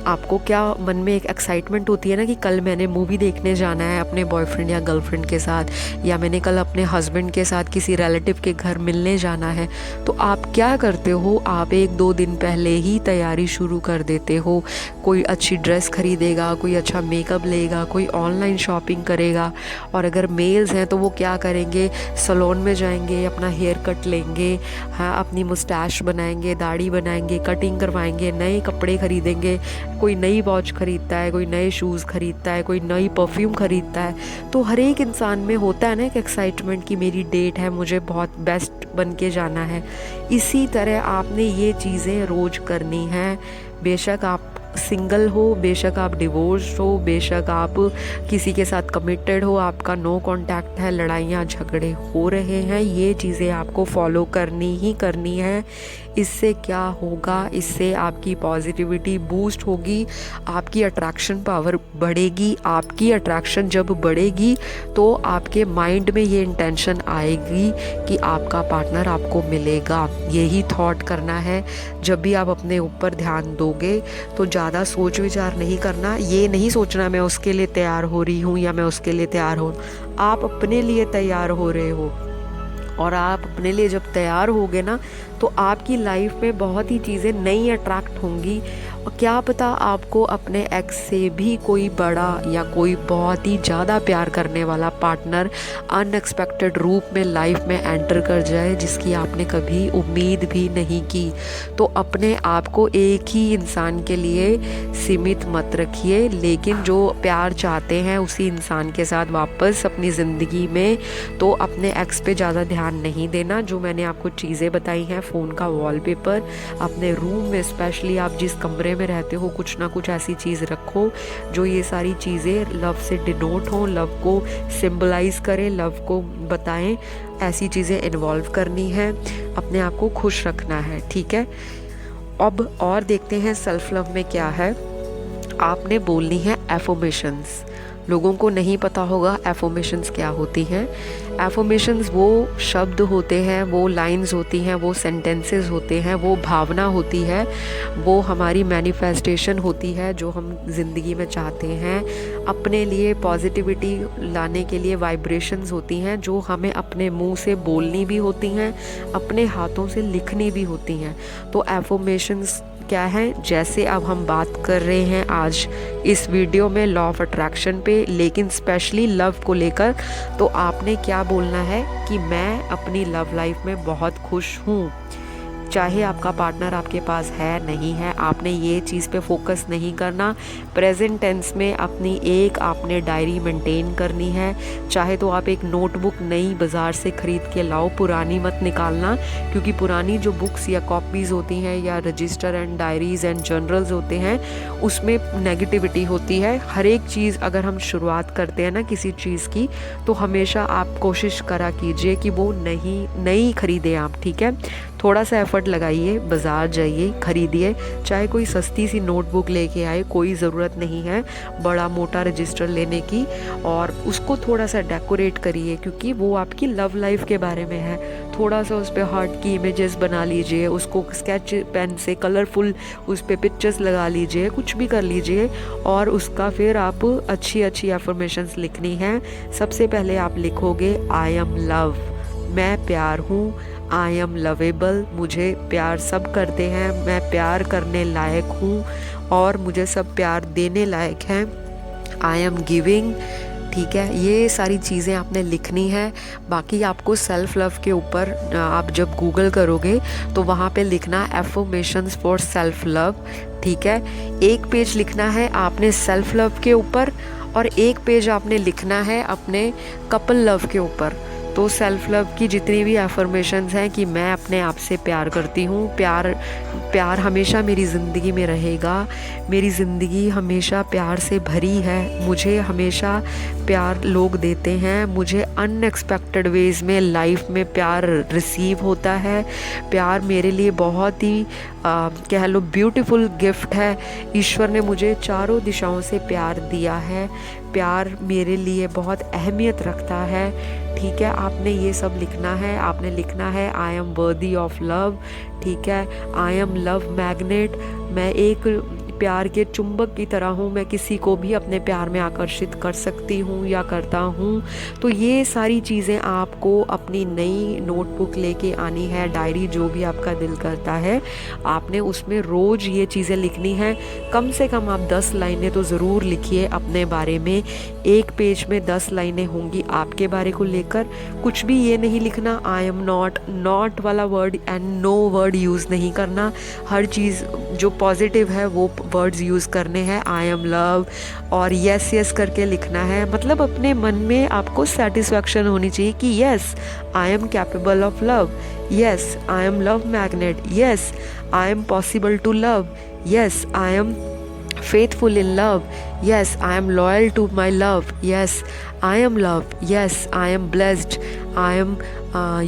आपको क्या मन में एक एक्साइटमेंट होती है ना कि कल मैंने मूवी देखने जाना है अपने बॉयफ्रेंड या गर्लफ्रेंड के साथ, या मैंने कल अपने हस्बैंड के साथ किसी रिलेटिव के घर मिलने जाना है। तो आप क्या करते हो, आप 1-2 दिन पहले ही तैयारी शुरू कर देते हो। कोई अच्छी ड्रेस खरीदेगा, कोई अच्छा मेकअप लेगा, कोई ऑनलाइन शॉपिंग करेगा। और अगर मेल्स हैं तो वो क्या करेंगे, सलोन में जाएंगे, अपना हेयर कट लेंगे, हाँ, अपनी मुस्टैश बनाएंगे, दाढ़ी बनाएंगे, कटिंग करवाएंगे, नए कपड़े खरीदेंगे, कोई नई वॉच खरीदता है, कोई नए शूज़ खरीदता है, कोई नई परफ्यूम खरीदता है। तो हर एक इंसान में होता है ना एक एक्साइटमेंट कि मेरी डेट है, मुझे बहुत बेस्ट बन के जाना है। इसी तरह आपने ये चीज़ें रोज़ करनी हैं। बेशक आप सिंगल हो, बेशक आप डिवोर्स हो, बेशक आप किसी के साथ कमिटेड हो, आपका नो कांटेक्ट है, लड़ाइयाँ झगड़े हो रहे हैं, ये चीज़ें आपको फॉलो करनी ही करनी है। इससे क्या होगा, इससे आपकी पॉजिटिविटी बूस्ट होगी, आपकी अट्रैक्शन पावर बढ़ेगी। आपकी अट्रैक्शन जब बढ़ेगी तो आपके माइंड में ये इंटेंशन आएगी कि आपका पार्टनर आपको मिलेगा। यही थॉट करना है। जब भी आप अपने ऊपर ध्यान दोगे तो ज़्यादा सोच विचार नहीं करना, ये नहीं सोचना मैं उसके लिए तैयार हो रही हूँ या मैं उसके लिए तैयार हूँ। आप अपने लिए तैयार हो रहे हो, और आप अपने लिए जब तैयार होगे ना तो आपकी लाइफ में बहुत ही चीज़ें नई अट्रैक्ट होंगी। और क्या पता आपको अपने एक्स से भी कोई बड़ा या कोई बहुत ही ज़्यादा प्यार करने वाला पार्टनर अनएक्सपेक्टेड रूप में लाइफ में एंटर कर जाए, जिसकी आपने कभी उम्मीद भी नहीं की। तो अपने आप को एक ही इंसान के लिए सीमित मत रखिए, लेकिन जो प्यार चाहते हैं उसी इंसान के साथ वापस अपनी ज़िंदगी में, तो अपने एक्स पे ज़्यादा ध्यान नहीं देना। जो मैंने आपको चीज़ें बताई हैं, फ़ोन का वॉलपेपर, अपने रूम में स्पेशली आप जिस कमरे में रहते हो कुछ ना कुछ ऐसी चीज़ रखो जो ये सारी चीज़ें लव से डिनोट हो, लव को सिंबलाइज करें, लव को बताएं। ऐसी चीज़ें इन्वॉल्व करनी है, अपने आप को खुश रखना है, ठीक है। अब और देखते हैं सेल्फ लव में क्या है। आपने बोलनी है एफर्मेशंस। लोगों को नहीं पता होगा एफर्मेशंस क्या होती हैं। एफर्मेशंस वो शब्द होते हैं, वो लाइंस होती हैं, वो सेंटेंसेस होते हैं, वो भावना होती है, वो हमारी मैनिफेस्टेशन होती है जो हम ज़िंदगी में चाहते हैं। अपने लिए पॉजिटिविटी लाने के लिए वाइब्रेशंस होती हैं जो हमें अपने मुंह से बोलनी भी होती हैं, अपने हाथों से लिखनी भी होती हैं। तो एफर्मेशंस क्या है, जैसे अब हम बात कर रहे हैं आज इस वीडियो में लॉ ऑफ अट्रैक्शन पे, लेकिन स्पेशली लव को लेकर, तो आपने क्या बोलना है कि मैं अपनी लव लाइफ में बहुत खुश हूँ। चाहे आपका पार्टनर आपके पास है नहीं है, आपने ये चीज़ पे फोकस नहीं करना। प्रेजेंट टेंस में अपनी एक आपने डायरी मेंटेन करनी है। चाहे तो आप एक नोटबुक नई बाज़ार से ख़रीद के लाओ, पुरानी मत निकालना, क्योंकि पुरानी जो बुक्स या कॉपीज़ होती हैं या register and diaries and journals होते हैं उसमें नेगेटिविटी होती है। हर एक चीज़ अगर हम शुरुआत करते हैं ना किसी चीज़ की, तो हमेशा आप कोशिश करा कीजिए कि वो नई ख़रीदें आप, ठीक है। थोड़ा सा एफर्ट लगाइए, बाज़ार जाइए, ख़रीदिए, चाहे कोई सस्ती सी नोटबुक लेके आए, कोई ज़रूरत नहीं है बड़ा मोटा रजिस्टर लेने की, और उसको थोड़ा सा डेकोरेट करिए, क्योंकि वो आपकी लव लाइफ के बारे में है। थोड़ा सा उस पर हार्ट की इमेजेस बना लीजिए, उसको स्केच पेन से कलरफुल उस पर पिक्चर्स लगा लीजिए, कुछ भी कर लीजिए, और उसका फिर आप अच्छी अच्छी एफर्मेशंस लिखनी है। सबसे पहले आप लिखोगे आई एम लव, मैं प्यार हूँ, आई एम लवेबल, मुझे प्यार सब करते हैं, मैं प्यार करने लायक हूँ और मुझे सब प्यार देने लायक हैं, आई एम गिविंग, ठीक है। ये सारी चीज़ें आपने लिखनी है। बाकी आपको सेल्फ़ लव के ऊपर आप जब गूगल करोगे तो वहाँ पे लिखना एफर्मेशंस फॉर सेल्फ़ लव, ठीक है। एक पेज लिखना है आपने सेल्फ़ लव के ऊपर और एक पेज आपने लिखना है अपने कपल लव के ऊपर। तो सेल्फ़ लव की जितनी भी एफर्मेशंस हैं कि मैं अपने आप से प्यार करती हूँ, प्यार हमेशा मेरी ज़िंदगी में रहेगा, मेरी ज़िंदगी हमेशा प्यार से भरी है, मुझे हमेशा प्यार लोग देते हैं, मुझे अनएक्सपेक्टेड वेज़ में लाइफ में प्यार रिसीव होता है, प्यार मेरे लिए बहुत ही कह लो ब्यूटीफुल गिफ्ट है। ईश्वर ने मुझे चारों दिशाओं से प्यार दिया है, प्यार मेरे लिए बहुत अहमियत रखता है, ठीक है। आपने ये सब लिखना है। आपने लिखना है आई एम वर्दी ऑफ लव, ठीक है। आई एम लव मैग्नेट, मैं एक प्यार के चुंबक की तरह हूँ, मैं किसी को भी अपने प्यार में आकर्षित कर सकती हूँ या करता हूँ। तो ये सारी चीज़ें आपको अपनी नई नोटबुक लेके आनी है, डायरी जो भी आपका दिल करता है, आपने उसमें रोज़ ये चीज़ें लिखनी है। कम से कम आप 10 लाइनें तो ज़रूर लिखिए अपने बारे में। एक पेज में 10 लाइनें होंगी आपके बारे को लेकर। कुछ भी ये नहीं लिखना आई एम नॉट वाला word and no word use नहीं करना। हर चीज़ जो पॉजिटिव है वो वर्ड्स यूज़ करने हैं। आई एम लव और यस करके लिखना है। मतलब अपने मन में आपको सेटिस्फैक्शन होनी चाहिए कि yes I am capable of love, yes I am love magnet, yes I am possible to love, yes I am faithful in love, yes I am loyal to my love, yes I am love, yes I am blessed, I am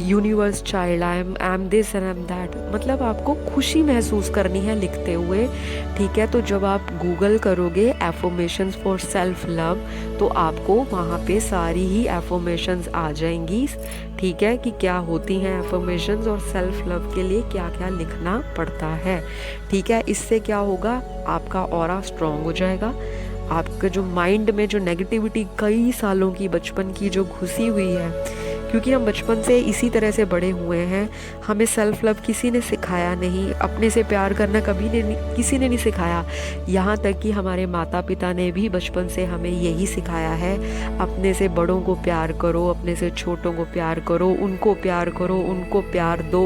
universe child, I am this and I am that। मतलब आपको खुशी महसूस करनी है लिखते हुए, ठीक है। तो जब आप गूगल करोगे एफर्मेशंस फॉर सेल्फ लव तो आपको वहाँ पे सारी ही एफर्मेशंस आ जाएंगी, ठीक है, कि क्या होती हैं एफर्मेशंस और सेल्फ लव के लिए क्या क्या लिखना पड़ता है, ठीक है। इससे क्या होगा, आपका ऑरा स्ट्रॉन्ग हो जाएगा। आपका जो माइंड में जो नेगेटिविटी कई सालों की बचपन की जो घुसी हुई है, क्योंकि हम बचपन से इसी तरह से बड़े हुए हैं, हमें सेल्फ लव किसी ने सिखाया नहीं, अपने से प्यार करना किसी ने नहीं सिखाया। यहाँ तक कि हमारे माता पिता ने भी बचपन से हमें यही सिखाया है, अपने से बड़ों को प्यार करो, अपने से छोटों को प्यार करो, उनको प्यार करो, उनको प्यार दो,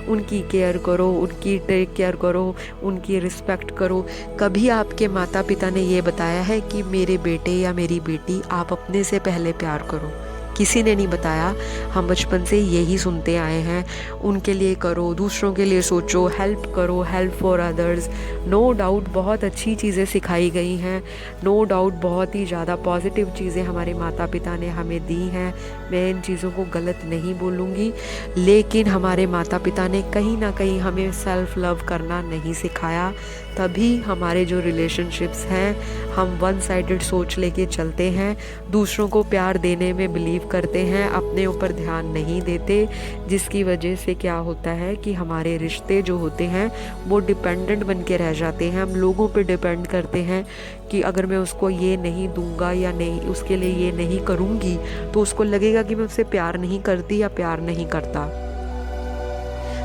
उनकी केयर करो, उनकी टेक केयर करो, उनकी रिस्पेक्ट करो। कभी आपके माता पिता ने ये बताया है कि मेरे बेटे या मेरी बेटी आप अपने से पहले प्यार करो? किसी ने नहीं बताया। हम बचपन से यही सुनते आए हैं, उनके लिए करो, दूसरों के लिए सोचो, हेल्प करो, help for others. No doubt बहुत अच्छी चीज़ें सिखाई गई हैं, नो डाउट बहुत ही ज़्यादा पॉजिटिव चीज़ें हमारे माता पिता ने हमें दी हैं, मैं इन चीज़ों को गलत नहीं बोलूँगी। लेकिन हमारे माता पिता ने कहीं ना कहीं हमें सेल्फ़ लव करना नहीं सिखाया, तभी हमारे जो रिलेशनशिप्स हैं हम वन साइडेड सोच लेके चलते हैं, दूसरों को प्यार देने में बिलीव करते हैं, अपने ऊपर ध्यान नहीं देते, जिसकी वजह से क्या होता है कि हमारे रिश्ते जो होते हैं वो डिपेंडेंट बन के रह जाते हैं। हम लोगों पे डिपेंड करते हैं कि अगर मैं उसको ये नहीं दूंगा या नहीं उसके लिए ये नहीं करूँगी तो उसको लगेगा कि मैं उससे प्यार नहीं करती या प्यार नहीं करता।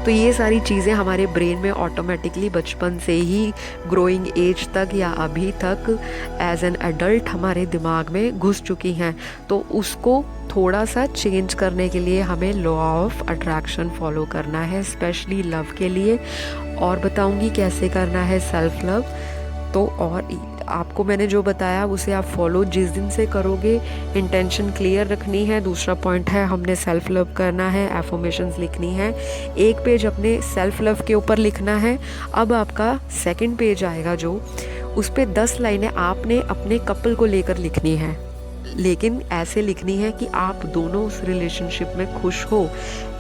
तो ये सारी चीज़ें हमारे ब्रेन में ऑटोमेटिकली बचपन से ही ग्रोइंग एज तक या अभी तक एज एन एडल्ट हमारे दिमाग में घुस चुकी हैं। तो उसको थोड़ा सा चेंज करने के लिए हमें लॉ ऑफ अट्रैक्शन फॉलो करना है, स्पेशली लव के लिए। और बताऊंगी कैसे करना है सेल्फ लव। तो और आपको मैंने जो बताया उसे आप फॉलो जिस दिन से करोगे, इंटेंशन क्लियर रखनी है। दूसरा पॉइंट है हमने सेल्फ लव करना है, एफर्मेशंस लिखनी है। एक पेज अपने सेल्फ लव के ऊपर लिखना है। अब आपका सेकंड पेज आएगा जो, उस पे 10 लाइनें आपने अपने कपल को लेकर लिखनी है, लेकिन ऐसे लिखनी है कि आप दोनों उस रिलेशनशिप में खुश हो।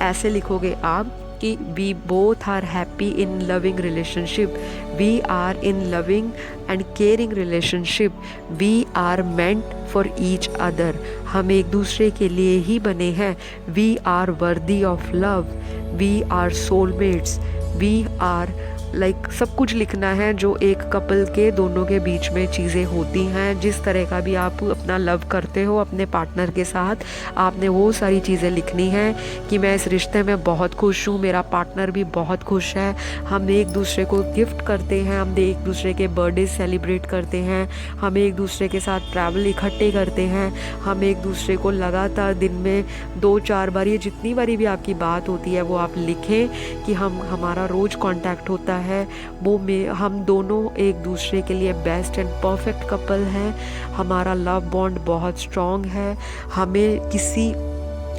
ऐसे लिखोगे आप कि we both are happy in loving relationship, we are in loving and caring relationship, we are meant for each other, हम एक दूसरे के लिए ही बने हैं, we are worthy of love, we are soulmates, we are like सब कुछ लिखना है जो एक कपल के दोनों के बीच में चीज़ें होती हैं। जिस तरह का भी आप अपना लव करते हो अपने पार्टनर के साथ, आपने वो सारी चीज़ें लिखनी हैं कि मैं इस रिश्ते में बहुत खुश हूँ, मेरा पार्टनर भी बहुत खुश है, हम एक दूसरे को गिफ्ट करते हैं, हम एक दूसरे के बर्थडे सेलिब्रेट करते हैं, हम एक दूसरे के साथ ट्रैवल इकट्ठे करते हैं, हम एक दूसरे को लगातार दिन में 2-4 बार, ये जितनी बारी भी आपकी बात होती है वो आप लिखें कि हमारा रोज़ कांटेक्ट होता है, वो में हम दोनों एक दूसरे के लिए बेस्ट एंड परफेक्ट कपल हैं, हमारा लव बॉन्ड बहुत स्ट्रॉन्ग है,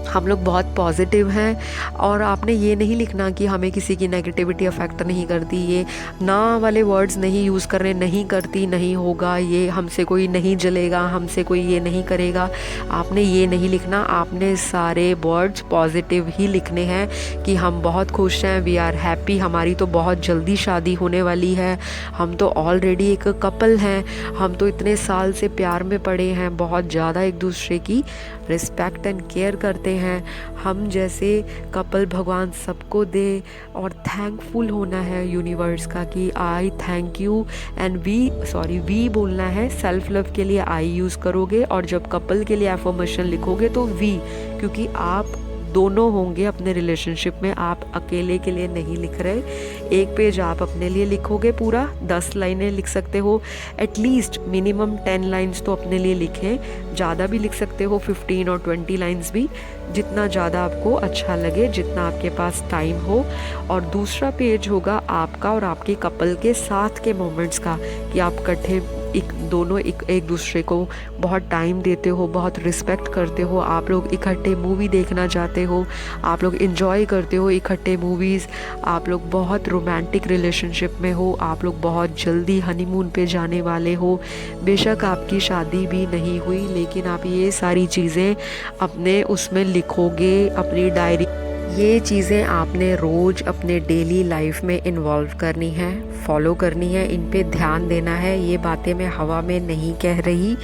हम लोग बहुत पॉजिटिव हैं। और आपने ये नहीं लिखना कि हमें किसी की नेगेटिविटी अफेक्ट नहीं करती, ये ना वाले वर्ड्स नहीं यूज़ करने, नहीं करती, नहीं होगा, ये हमसे कोई नहीं जलेगा, हमसे कोई ये नहीं करेगा, आपने ये नहीं लिखना। आपने सारे वर्ड्स पॉजिटिव ही लिखने हैं कि हम बहुत खुश हैं, वी आर हैप्पी, हमारी तो बहुत जल्दी शादी होने वाली है, हम तो ऑलरेडी एक कपल हैं, हम तो इतने साल से प्यार में पड़े हैं, बहुत ज़्यादा एक दूसरे की रिस्पेक्ट एंड केयर करते हैं, हम जैसे कपल भगवान सबको दे। और थैंकफुल होना है यूनिवर्स का कि I thank you and we बोलना है। सेल्फ लव के लिए आई यूज़ करोगे और जब कपल के लिए एफर्मेशन लिखोगे तो वी, क्योंकि आप दोनों होंगे अपने रिलेशनशिप में, आप अकेले के लिए नहीं लिख रहे। एक पेज आप अपने लिए लिखोगे, पूरा 10 लाइनें लिख सकते हो, एटलीस्ट मिनिमम 10 लाइन्स तो अपने लिए लिखें, ज़्यादा भी लिख सकते हो, 15 और 20 लाइन्स भी, जितना ज़्यादा आपको अच्छा लगे, जितना आपके पास टाइम हो। और दूसरा पेज होगा आपका और आपके कपल के साथ के मोमेंट्स का, कि आप इकट्ठे एक दूसरे को बहुत टाइम देते हो, बहुत रिस्पेक्ट करते हो, आप लोग इकट्ठे मूवी देखना चाहते हो, आप लोग इन्जॉय करते हो इकट्ठे मूवीज़, आप लोग बहुत रोमांटिक रिलेशनशिप में हो, आप लोग बहुत जल्दी हनीमून पे जाने वाले हो, बेशक आपकी शादी भी नहीं हुई, लेकिन आप ये सारी चीज़ें अपने उसमें लिखोगे, अपनी डायरी। ये चीज़ें आपने रोज़ अपने डेली लाइफ में इन्वॉल्व करनी है, फॉलो करनी है, इन पे ध्यान देना है। ये बातें मैं हवा में नहीं कह रही,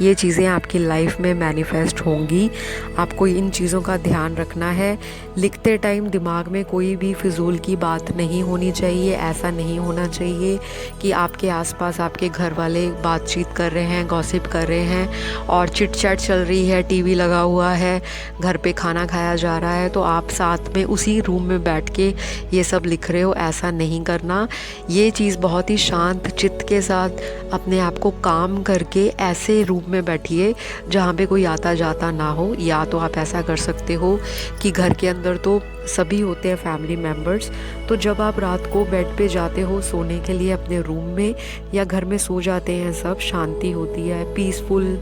ये चीज़ें आपकी लाइफ में मैनिफेस्ट होंगी। आपको इन चीज़ों का ध्यान रखना है। लिखते टाइम दिमाग में कोई भी फिजूल की बात नहीं होनी चाहिए। ऐसा नहीं होना चाहिए कि आपके आसपास आपके घर वाले बातचीत कर रहे हैं, गॉसिप कर रहे हैं और चिट चैट चल रही है, टीवी लगा हुआ है, घर पे खाना खाया जा रहा है, तो आप साथ में उसी रूम में बैठ के ये सब लिख रहे हो। ऐसा नहीं करना। ये चीज़ बहुत ही शांत चित्त के साथ अपने आप को काम करके ऐसे रूम में बैठिए जहाँ पे कोई आता जाता ना हो। या तो आप ऐसा कर सकते हो कि घर के अंदर तो सभी होते हैं फैमिली मेम्बर्स, तो जब आप रात को बेड पे जाते हो सोने के लिए अपने रूम में या घर में सो जाते हैं सब, शांति होती है, पीसफुल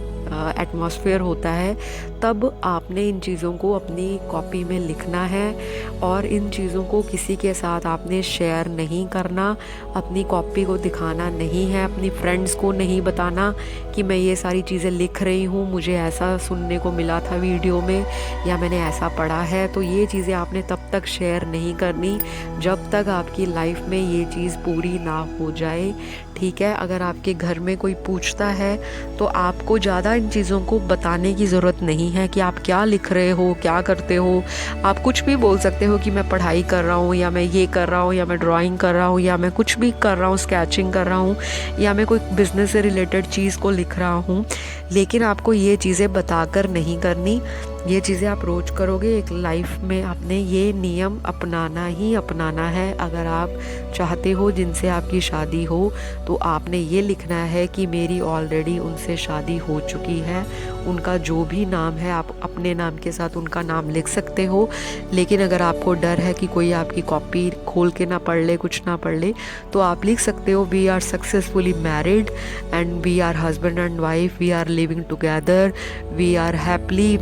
एटमॉस्फेयर होता है, तब आपने इन चीज़ों को अपनी कॉपी में लिखना है और इन चीज़ों को किसी के साथ आपने शेयर नहीं करना, अपनी कॉपी को दिखाना नहीं है, अपनी फ्रेंड्स को नहीं बताना कि मैं ये सारी चीज़ें लिख रही हूँ, मुझे ऐसा सुनने को मिला था वीडियो में या मैंने ऐसा पढ़ा है। तो ये चीज़ें आपने तब तक शेयर नहीं करनी जब तक आपकी लाइफ में ये चीज़ पूरी ना हो जाए, ठीक है। अगर आपके घर में कोई पूछता है तो आपको ज़्यादा इन चीज़ों को बताने की ज़रूरत नहीं है कि आप क्या लिख रहे हो, क्या करते हो। आप कुछ भी बोल सकते हो कि मैं पढ़ाई कर रहा हूँ या मैं ये कर रहा हूँ या मैं ड्राइंग कर रहा हूँ या मैं कुछ भी कर रहा हूँ, स्केचिंग कर रहा हूँ या मैं कोई बिज़नेस से रिलेटेड चीज़ को लिख रहा हूँ। लेकिन आपको ये चीज़ें बताकर नहीं करनी। ये चीज़ें आप रोज़ करोगे, एक लाइफ में आपने ये नियम अपनाना ही अपनाना है। अगर आप चाहते हो जिनसे आपकी शादी हो तो आपने ये लिखना है कि मेरी ऑलरेडी उनसे शादी हो चुकी है। उनका जो भी नाम है आप अपने नाम के साथ उनका नाम लिख सकते हो, लेकिन अगर आपको डर है कि कोई आपकी कॉपी खोल के ना पढ़ ले, कुछ ना पढ़ ले, तो आप लिख सकते हो we are successfully married and we are husband and wife, we are living together, we are happily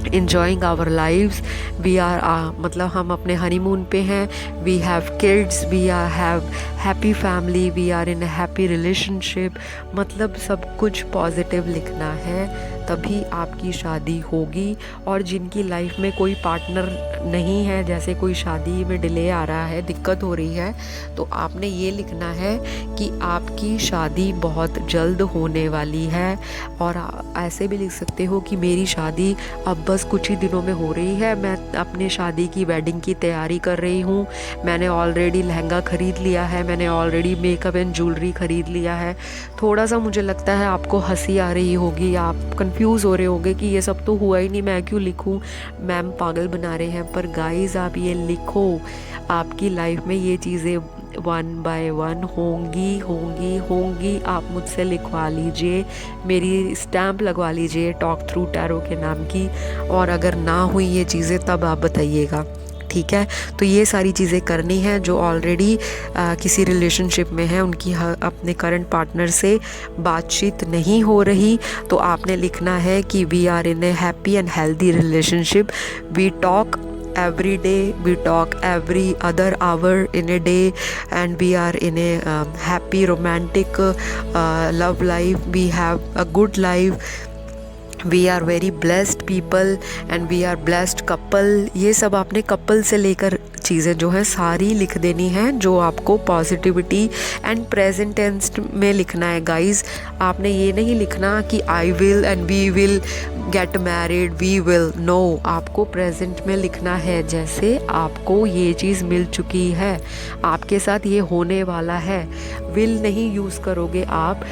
enjoying our lives, we are मतलब हम अपने हनीमून पे हैं, we have kids, we are have happy family, we are in a happy relationship। मतलब सब कुछ positive लिखना है, तभी आपकी शादी होगी। और जिनकी लाइफ में कोई पार्टनर नहीं है, जैसे कोई शादी में डिले आ रहा है, दिक्कत हो रही है, तो आपने ये लिखना है कि आपकी शादी बहुत जल्द होने वाली है। और ऐसे भी लिख सकते हो कि मेरी शादी अब बस कुछ ही दिनों में हो रही है, मैं अपने शादी की वेडिंग की तैयारी कर रही हूँ, मैंने ऑलरेडी लहंगा ख़रीद लिया है, मैंने ऑलरेडी मेकअप एंड ज्वेलरी ख़रीद लिया है। थोड़ा सा मुझे लगता है आपको हंसी आ रही होगी, आप कंफ्यूज हो रहे होंगे कि ये सब तो हुआ ही नहीं, मैं क्यों लिखूं, मैम पागल बना रहे हैं। पर गाइस आप ये लिखो, आपकी लाइफ में ये चीज़ें वन बाय वन होंगी होंगी होंगी। आप मुझसे लिखवा लीजिए, मेरी स्टैम्प लगवा लीजिए टॉक थ्रू टैरो के नाम की। और अगर ना हुई ये चीज़ें तब आप बताइएगा, ठीक है। तो ये सारी चीज़ें करनी है। जो ऑलरेडी किसी रिलेशनशिप में है, उनकी अपने करंट पार्टनर से बातचीत नहीं हो रही, तो आपने लिखना है कि we are in a happy and healthy relationship, we talk every day, we talk every other hour in a day, and we are in a happy romantic love life, we have a good life, we are very blessed people and we are blessed couple। ये सब आपने couple से लेकर चीज़ें जो हैं सारी लिख देनी हैं, जो आपको पॉजिटिविटी एंड प्रेजेंट टेंस में लिखना है। गाइस आपने ये नहीं लिखना कि I will and we will get married, we will, no, आपको प्रेजेंट में लिखना है जैसे आपको ये चीज़ मिल चुकी है, आपके साथ ये होने वाला है। विल नहीं यूज़ करोगे आप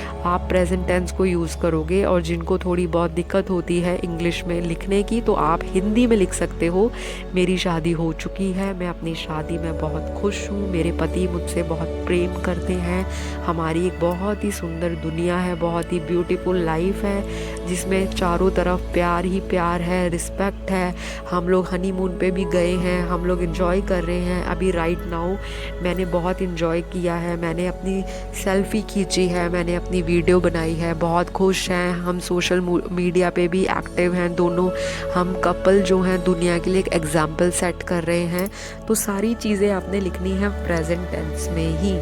प्रेजेंट टेंस को यूज़ करोगे। और जिनको थोड़ी बहुत दिक्कत होती है इंग्लिश में लिखने की, तो आप हिंदी में लिख सकते हो मेरी शादी हो चुकी है, मैं अपनी शादी में बहुत खुश हूँ, मेरे पति मुझसे बहुत प्रेम करते हैं, हमारी एक बहुत ही सुंदर दुनिया है, बहुत ही ब्यूटीफुल लाइफ है जिसमें चारों तरफ प्यार ही प्यार है, रिस्पेक्ट है। हम लोग हनीमून पे भी गए हैं, हम लोग एंजॉय कर रहे हैं अभी राइट नाउ। मैंने बहुत एंजॉय किया है, मैंने अपनी सेल्फ़ी खींची है, मैंने अपनी वीडियो बनाई है, बहुत खुश हैं हम। सोशल मीडिया पे भी एक्टिव हैं दोनों, हम कपल जो हैं दुनिया के लिए एक एग्जाम्पल सेट कर रहे हैं। तो सारी चीज़ें आपने लिखनी है प्रेजेंट टेंस में ही,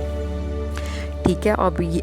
ठीक है।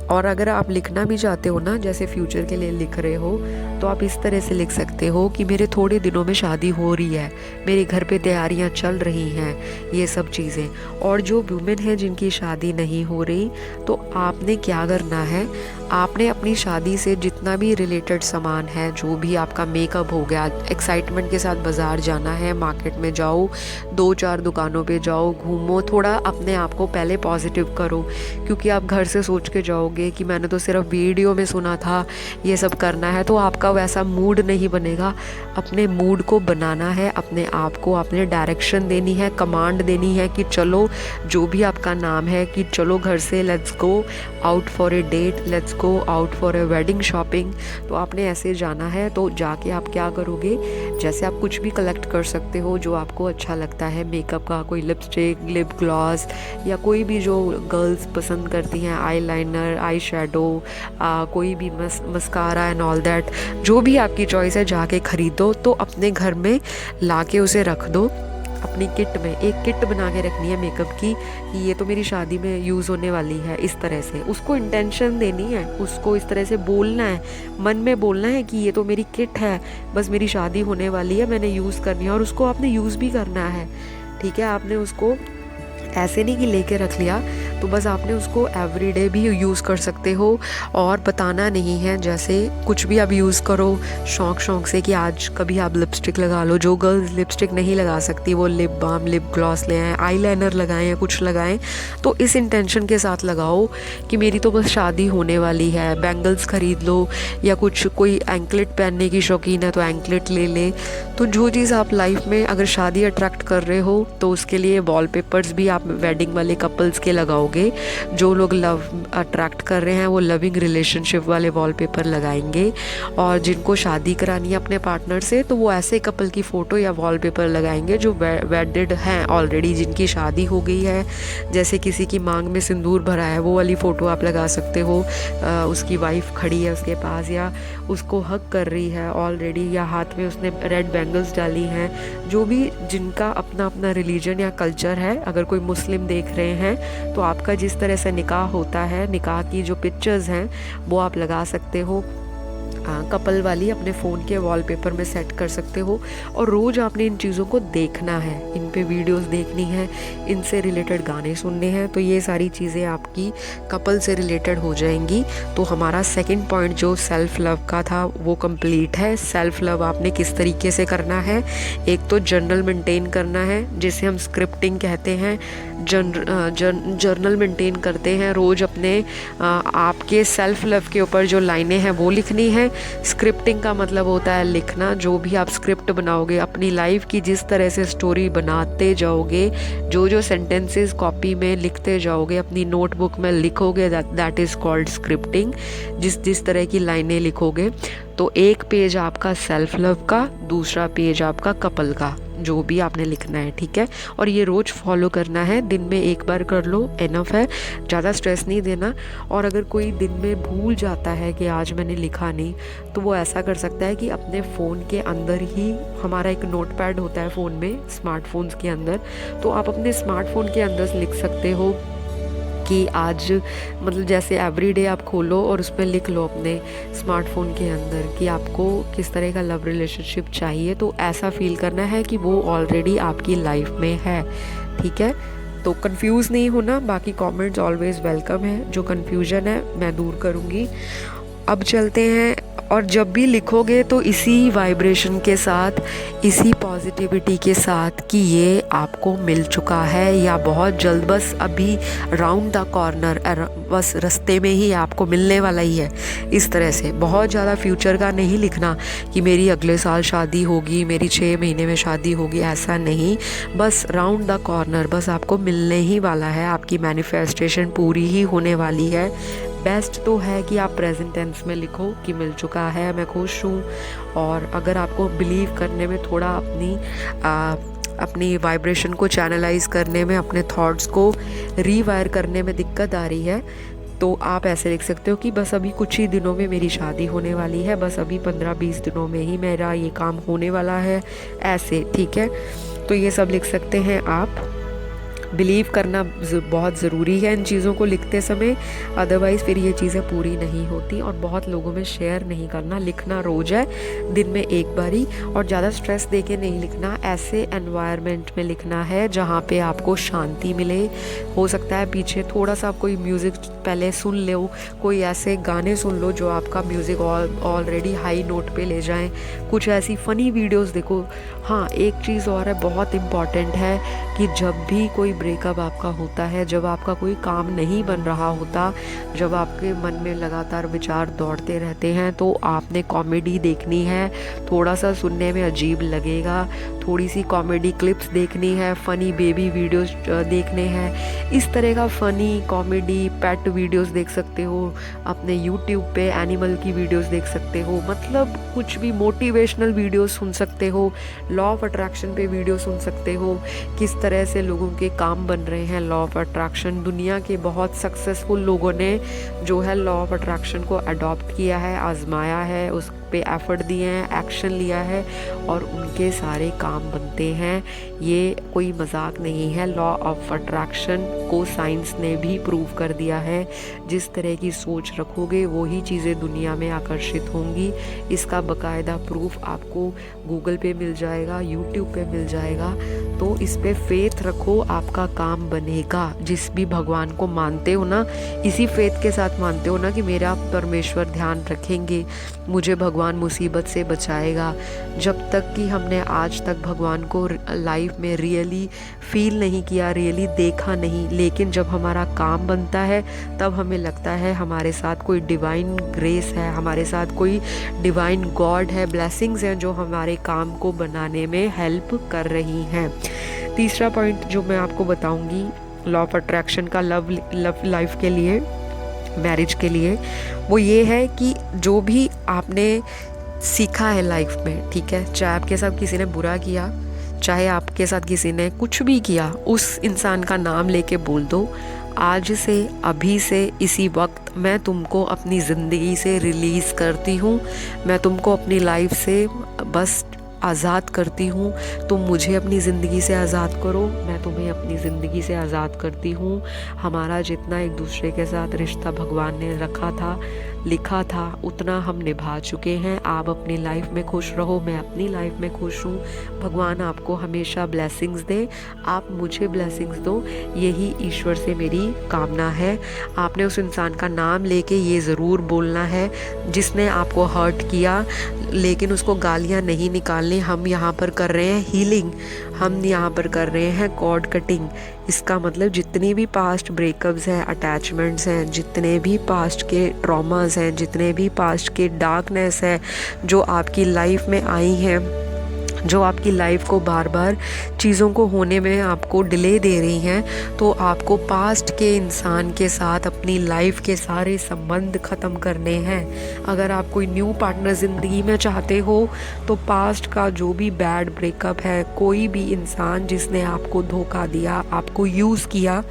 और अगर आप लिखना भी चाहते हो ना, जैसे फ्यूचर के लिए लिख रहे हो, तो आप इस तरह से लिख सकते हो कि मेरे थोड़े दिनों में शादी हो रही है, मेरे घर पे तैयारियां चल रही हैं, ये सब चीज़ें। और जो वुमेन है जिनकी शादी नहीं हो रही, तो आपने क्या करना है, आपने अपनी शादी से जितना भी रिलेटेड सामान है, जो भी आपका मेकअप हो गया, एक्साइटमेंट के साथ बाज़ार जाना है, मार्केट में जाओ, 2-4 दुकानों पे जाओ, घूमो, थोड़ा अपने आप को पहले पॉजिटिव करो। क्योंकि आप घर से सोच के जाओगे कि मैंने तो सिर्फ वीडियो में सुना था ये सब करना है, तो आपका वैसा मूड नहीं बनेगा। अपने मूड को बनाना है, अपने आप को अपने डायरेक्शन देनी है, कमांड देनी है कि चलो, जो भी आपका नाम है, कि चलो घर से, let's go out for a date, let's go out for a wedding shopping. तो आपने ऐसे जाना है। तो जाके आप क्या करोगे, जैसे आप कुछ भी कलेक्ट कर सकते हो जो आपको अच्छा लगता है, मेकअप का कोई लिपस्टिक, लिप ग्लॉस, या कोई भी जो गर्ल्स पसंद करती हैं, आई लाइनर, आई शेडो, कोई भी मस्कारा एंड ऑल दैट, जो भी आपकी चॉइस है जाके ख़रीदो। तो अपने घर में ला के उसे रख दो, अपनी किट में एक किट बना के रखनी है मेकअप की, कि ये तो मेरी शादी में यूज़ होने वाली है। इस तरह से उसको इंटेंशन देनी है, उसको इस तरह से बोलना है, मन में बोलना है कि ये तो मेरी किट है, बस मेरी शादी होने वाली है, मैंने यूज़ करनी है। और उसको आपने यूज़ भी करना है, ठीक है। आपने उसको ऐसे नहीं कि लेके रख लिया, तो बस आपने उसको एवरीडे भी यूज़ कर सकते हो और बताना नहीं है। जैसे कुछ भी आप यूज़ करो शौक से कि आज कभी आप लिपस्टिक लगा लो। जो गर्ल्स लिपस्टिक नहीं लगा सकती वो लिप बाम, लिप ग्लॉस ले आएँ, आईलाइनर लगाएं या कुछ लगाएं, तो इस इंटेंशन के साथ लगाओ कि मेरी तो बस शादी होने वाली है। बैंगल्स खरीद लो या कुछ, कोई एंकलेट पहनने की शौकीन है तो एंकलेट ले ले। तो जो चीज़ आप लाइफ में अगर शादी अट्रैक्ट कर रहे हो तो उसके लिए वॉलपेपर्स भी आप वेडिंग वाले कपल्स के लगाओगे। जो लोग लव अट्रैक्ट कर रहे हैं वो लविंग रिलेशनशिप वाले वॉलपेपर लगाएंगे, और जिनको शादी करानी है अपने पार्टनर से तो वो ऐसे कपल की फ़ोटो या वॉलपेपर लगाएंगे जो वेडेड हैं ऑलरेडी, जिनकी शादी हो गई है। जैसे किसी की मांग में सिंदूर भरा है वो वाली फ़ोटो आप लगा सकते हो, उसकी वाइफ खड़ी है उसके पास या उसको हक कर रही है ऑलरेडी, या हाथ में उसने रेड बैंगल्स डाली हैं। जो भी जिनका अपना अपना रिलीजन या कल्चर है, अगर कोई मुस्लिम देख रहे हैं तो आपका जिस तरह से निकाह होता है, निकाह की जो पिक्चर्स हैं वो आप लगा सकते हो, कपल वाली अपने फ़ोन के वॉलपेपर में सेट कर सकते हो। और रोज़ आपने इन चीज़ों को देखना है, इन पे वीडियोस देखनी है, इनसे रिलेटेड गाने सुनने हैं, तो ये सारी चीज़ें आपकी कपल से रिलेटेड हो जाएंगी। तो हमारा सेकंड पॉइंट जो सेल्फ़ लव का था वो कंप्लीट है। सेल्फ़ लव आपने किस तरीके से करना है, एक तो जर्नल मेंटेन करना है जिसे हम स्क्रिप्टिंग कहते हैं। जर्नल मेंटेन करते हैं, रोज़ अपने आपके सेल्फ़ लव के ऊपर जो लाइनें हैं वो लिखनी है। स्क्रिप्टिंग का मतलब होता है लिखना। जो भी आप स्क्रिप्ट बनाओगे अपनी लाइफ की, जिस तरह से स्टोरी बनाते जाओगे, जो सेंटेंसेस कॉपी में लिखते जाओगे, अपनी नोटबुक में लिखोगे, दैट इज़ कॉल्ड स्क्रिप्टिंग। जिस तरह की लाइनें लिखोगे, तो एक पेज आपका सेल्फ लव का, दूसरा पेज आपका कपल का, जो भी आपने लिखना है, ठीक है। और ये रोज़ फॉलो करना है, दिन में एक बार कर लो, इनफ है, ज़्यादा स्ट्रेस नहीं देना। और अगर कोई दिन में भूल जाता है कि आज मैंने लिखा नहीं, तो वो ऐसा कर सकता है कि अपने फ़ोन के अंदर ही, हमारा एक नोटपैड होता है फ़ोन में, स्मार्टफोन्स के अंदर, तो आप अपने स्मार्टफोन के अंदर लिख सकते हो कि आज, मतलब जैसे एवरीडे आप खोलो और उस पर लिख लो अपने स्मार्टफोन के अंदर कि आपको किस तरह का लव रिलेशनशिप चाहिए। तो ऐसा फील करना है कि वो ऑलरेडी आपकी लाइफ में है, ठीक है। तो कंफ्यूज नहीं होना। बाकी कमेंट्स ऑलवेज़ वेलकम है, जो कंफ्यूजन है मैं दूर करूँगी। अब चलते हैं, और जब भी लिखोगे तो इसी वाइब्रेशन के साथ, इसी पॉजिटिविटी के साथ कि ये आपको मिल चुका है या बहुत जल्द, बस अभी राउंड द कॉर्नर, बस रास्ते में ही आपको मिलने वाला ही है। इस तरह से बहुत ज़्यादा फ्यूचर का नहीं लिखना कि मेरी अगले साल शादी होगी, मेरी 6 महीने में शादी होगी, ऐसा नहीं। बस राउंड द कॉर्नर, बस आपको मिलने ही वाला है, आपकी मैनिफेस्टेशन पूरी ही होने वाली है। बेस्ट तो है कि आप प्रेजेंट टेंस में लिखो कि मिल चुका है, मैं खुश हूँ। और अगर आपको बिलीव करने में थोड़ा अपनी वाइब्रेशन को चैनलाइज करने में, अपने थॉट्स को रीवायर करने में दिक्कत आ रही है, तो आप ऐसे लिख सकते हो कि बस अभी कुछ ही दिनों में मेरी शादी होने वाली है, बस अभी 15-20 दिनों में ही मेरा ये काम होने वाला है, ऐसे, ठीक है। तो ये सब लिख सकते हैं आप। बिलीव करना बहुत ज़रूरी है इन चीज़ों को लिखते समय, अदरवाइज़ फिर ये चीज़ें पूरी नहीं होती। और बहुत लोगों में शेयर नहीं करना, लिखना रोज़ है, दिन में एक बारी, और ज़्यादा स्ट्रेस दे के नहीं लिखना। ऐसे एनवायरनमेंट में लिखना है जहाँ पे आपको शांति मिले। हो सकता है पीछे थोड़ा सा कोई म्यूज़िक पहले सुन लो, कोई ऐसे गाने सुन लो जो आपका म्यूज़िक ऑलरेडी हाई नोट पे ले जाएं, कुछ ऐसी फ़नी वीडियोस देखो। हाँ, एक चीज़ और है, बहुत इम्पॉर्टेंट है कि जब भी कोई ब्रेकअप आपका होता है, जब आपका कोई काम नहीं बन रहा होता, जब आपके मन में लगातार विचार दौड़ते रहते हैं, तो आपने कॉमेडी देखनी है। थोड़ा सा सुनने में अजीब लगेगा, थोड़ी सी कॉमेडी क्लिप्स देखनी है, फ़नी बेबी वीडियोस देखने हैं। इस तरह का फ़नी कॉमेडी पेट वीडियोस देख सकते हो, अपने यूट्यूब पे एनिमल की वीडियोस देख सकते हो, मतलब कुछ भी मोटिवेशनल वीडियोस सुन सकते हो, लॉ ऑफ अट्रैक्शन पे वीडियो सुन सकते हो, किस तरह से लोगों के काम बन रहे हैं। लॉ ऑफ अट्रैक्शन, दुनिया के बहुत सक्सेसफुल लोगों ने जो है लॉ ऑफ अट्रैक्शन को अडॉप्ट किया है, आजमाया है, पे एफर्ट दिए हैं, एक्शन लिया है और उनके सारे काम बनते हैं। ये कोई मजाक नहीं है। लॉ ऑफ अट्रैक्शन को साइंस ने भी प्रूव कर दिया है। जिस तरह की सोच रखोगे वही चीज़ें दुनिया में आकर्षित होंगी। इसका बाकायदा प्रूफ आपको गूगल पे मिल जाएगा, यूट्यूब पे मिल जाएगा। तो इस पे फेथ रखो, आपका काम बनेगा। जिस भी भगवान को मानते हो ना, इसी फेथ के साथ मानते हो ना कि मेरा परमेश्वर ध्यान रखेंगे, मुझे भगवान मुसीबत से बचाएगा। जब तक कि हमने आज तक भगवान को लाइफ में रियली फील नहीं किया, रियली देखा नहीं, लेकिन जब हमारा काम बनता है तब हमें लगता है हमारे साथ कोई डिवाइन ग्रेस है, हमारे साथ कोई डिवाइन गॉड है, ब्लेसिंग्स हैं जो हमारे काम को बनाने में हेल्प कर रही हैं। तीसरा पॉइंट जो मैं आपको बताऊंगी लॉ ऑफ अट्रैक्शन का लव लाइफ के लिए, मैरिज के लिए, वो ये है कि जो भी आपने सीखा है लाइफ में, ठीक है, चाहे आपके साथ किसी ने बुरा किया, चाहे आपके साथ किसी ने कुछ भी किया, उस इंसान का नाम लेके बोल दो, आज से, अभी से, इसी वक्त मैं तुमको अपनी ज़िंदगी से रिलीज़ करती हूँ, मैं तुमको अपनी लाइफ से बस आज़ाद करती हूँ। तुम मुझे अपनी ज़िंदगी से आज़ाद करो, मैं तुम्हें अपनी ज़िंदगी से आज़ाद करती हूँ। हमारा जितना एक दूसरे के साथ रिश्ता भगवान ने रखा था, लिखा था, उतना हम निभा चुके हैं। आप अपनी लाइफ में खुश रहो, मैं अपनी लाइफ में खुश हूँ। भगवान आपको हमेशा ब्लेसिंग्स दे, आप मुझे ब्लेसिंग्स दो, यही ईश्वर से मेरी कामना है। आपने उस इंसान का नाम लेके ये ज़रूर बोलना है जिसने आपको हर्ट किया, लेकिन उसको गालियाँ नहीं निकालनी। हम यहाँ पर कर रहे हैं हीलिंग, हम यहाँ पर कर रहे हैं कॉर्ड कटिंग। इसका मतलब जितनी भी पास्ट ब्रेकअप्स हैं, अटैचमेंट्स हैं, जितने भी पास्ट के ट्रॉमास हैं, जितने भी पास्ट के डार्कनेस है जो आपकी लाइफ में आई हैं, जो आपकी लाइफ को बार बार चीज़ों को होने में आपको डिले दे रही हैं, तो आपको पास्ट के इंसान के साथ अपनी लाइफ के सारे संबंध ख़त्म करने हैं। अगर आप कोई न्यू पार्टनर ज़िंदगी में चाहते हो तो पास्ट का जो भी बैड ब्रेकअप है, कोई भी इंसान जिसने आपको धोखा दिया, आपको यूज़ किया,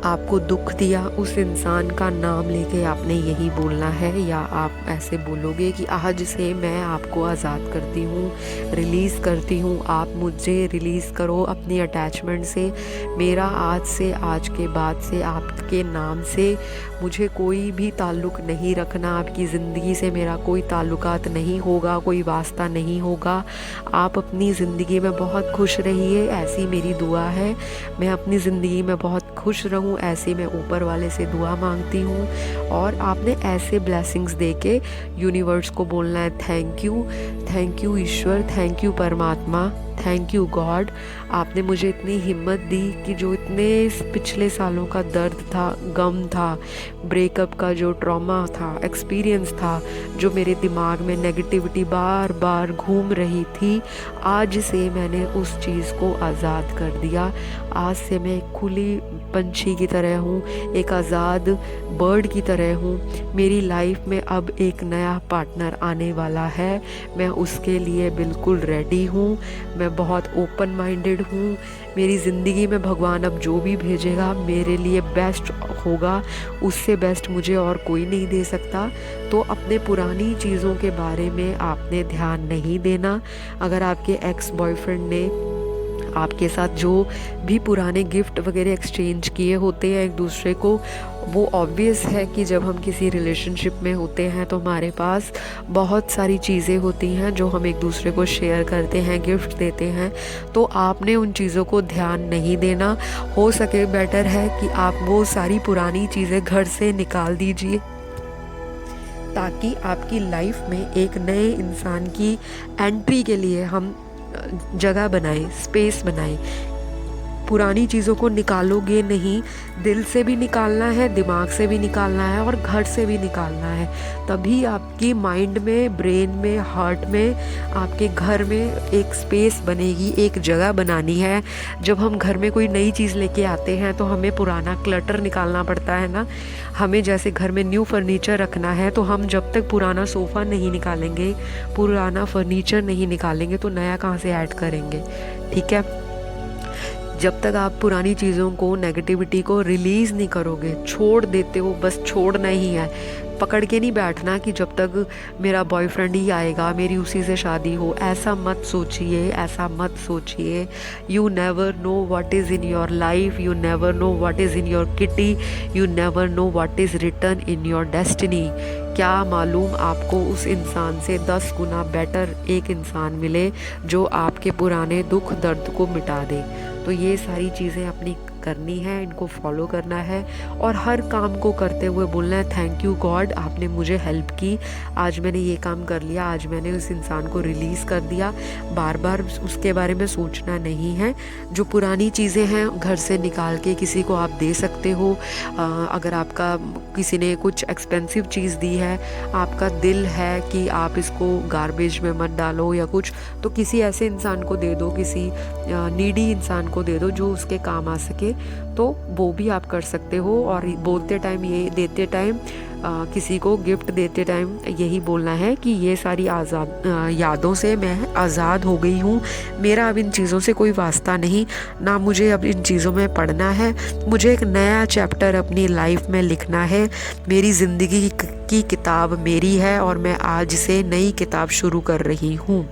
आपको दुख दिया, उस इंसान का नाम लेके आपने यही बोलना है। या आप ऐसे बोलोगे कि आज से मैं आपको आज़ाद करती हूँ, रिलीज़ करती हूँ, आप मुझे रिलीज़ करो अपनी अटैचमेंट से। मेरा आज से, आज के बाद से आपके नाम से मुझे कोई भी ताल्लुक़ नहीं रखना, आपकी ज़िंदगी से मेरा कोई ताल्लुकात नहीं होगा, कोई वास्ता नहीं होगा। आप अपनी ज़िंदगी में बहुत खुश रहिए, ऐसी मेरी दुआ है। मैं अपनी ज़िंदगी में बहुत खुश रहूँ, ऐसे मैं ऊपर वाले से दुआ मांगती हूँ। और आपने ऐसे ब्लेसिंग्स दे के यूनिवर्स को बोलना है thank you Ishwar, thank you परमात्मा, थैंक यू गॉड। आपने मुझे इतनी हिम्मत दी कि जो इतने पिछले सालों का दर्द था, गम था, ब्रेकअप का जो ट्रॉमा था, एक्सपीरियंस था, जो मेरे दिमाग में नेगेटिविटी बार बार घूम रही थी, आज से मैंने उस चीज़ को आज़ाद कर दिया। आज से मैं एक खुली पंछी की तरह हूँ, एक आज़ाद बर्ड की तरह हूँ। मेरी लाइफ में अब एक नया पार्टनर आने वाला है, मैं उसके लिए बिल्कुल रेडी हूँ। मैं बहुत ओपन माइंडेड हूँ। मेरी ज़िंदगी में भगवान अब जो भी भेजेगा मेरे लिए बेस्ट होगा, उससे बेस्ट मुझे और कोई नहीं दे सकता। तो अपने पुरानी चीज़ों के बारे में आपने ध्यान नहीं देना। अगर आपके एक्स बॉयफ्रेंड ने आपके साथ जो भी पुराने गिफ्ट वगैरह एक्सचेंज किए होते हैं एक दूसरे को, वो ऑब्वियस है कि जब हम किसी रिलेशनशिप में होते हैं तो हमारे पास बहुत सारी चीज़ें होती हैं जो हम एक दूसरे को शेयर करते हैं, गिफ्ट देते हैं। तो आपने उन चीज़ों को ध्यान नहीं देना। हो सके बेटर है कि आप वो सारी पुरानी चीज़ें घर से निकाल दीजिए, ताकि आपकी लाइफ में एक नए इंसान की एंट्री के लिए हम जगह बनाएं, स्पेस बनाएं। पुरानी चीज़ों को निकालोगे नहीं, दिल से भी निकालना है, दिमाग से भी निकालना है और घर से भी निकालना है। तभी आपकी माइंड में, ब्रेन में, हार्ट में, आपके घर में एक स्पेस बनेगी, एक जगह बनानी है। जब हम घर में कोई नई चीज़ लेके आते हैं तो हमें पुराना क्लटर निकालना पड़ता है ना। हमें जैसे घर में न्यू फर्नीचर रखना है तो हम जब तक पुराना सोफ़ा नहीं निकालेंगे, पुराना फर्नीचर नहीं निकालेंगे तो नया कहाँ से ऐड करेंगे, ठीक है। जब तक आप पुरानी चीज़ों को, नेगेटिविटी को रिलीज़ नहीं करोगे, छोड़ देते हो, बस छोड़ना ही है, पकड़ के नहीं बैठना कि जब तक मेरा बॉयफ्रेंड ही आएगा, मेरी उसी से शादी हो। ऐसा मत सोचिए, ऐसा मत सोचिए। You never know what is in your life, you never know what is in your kitty, you never know what is written in your destiny. क्या मालूम आपको उस इंसान से 10 गुना बेटर एक इंसान मिले जो आपके पुराने दुख दर्द को मिटा दे। तो ये सारी चीज़ें अपनी करनी है, इनको फॉलो करना है और हर काम को करते हुए बोलना है थैंक यू गॉड, आपने मुझे हेल्प की, आज मैंने ये काम कर लिया, आज मैंने उस इंसान को रिलीज़ कर दिया। बार बार उसके बारे में सोचना नहीं है। जो पुरानी चीज़ें हैं घर से निकाल के किसी को आप दे सकते हो। अगर आपका किसी ने कुछ एक्सपेंसिव चीज़ दी है, आपका दिल है कि आप इसको गार्बेज में मत डालो या कुछ, तो किसी ऐसे इंसान को दे दो, किसी नीडी इंसान को दे दो जो उसके काम आ सके, तो वो भी आप कर सकते हो। और बोलते टाइम, ये देते टाइम, किसी को गिफ्ट देते टाइम यही बोलना है कि ये सारी यादों से मैं आज़ाद हो गई हूँ, मेरा अब इन चीज़ों से कोई वास्ता नहीं, ना मुझे अब इन चीज़ों में पढ़ना है, मुझे एक नया चैप्टर अपनी लाइफ में लिखना है, मेरी ज़िंदगी की किताब मेरी है और मैं आज से नई किताब शुरू कर रही हूँ।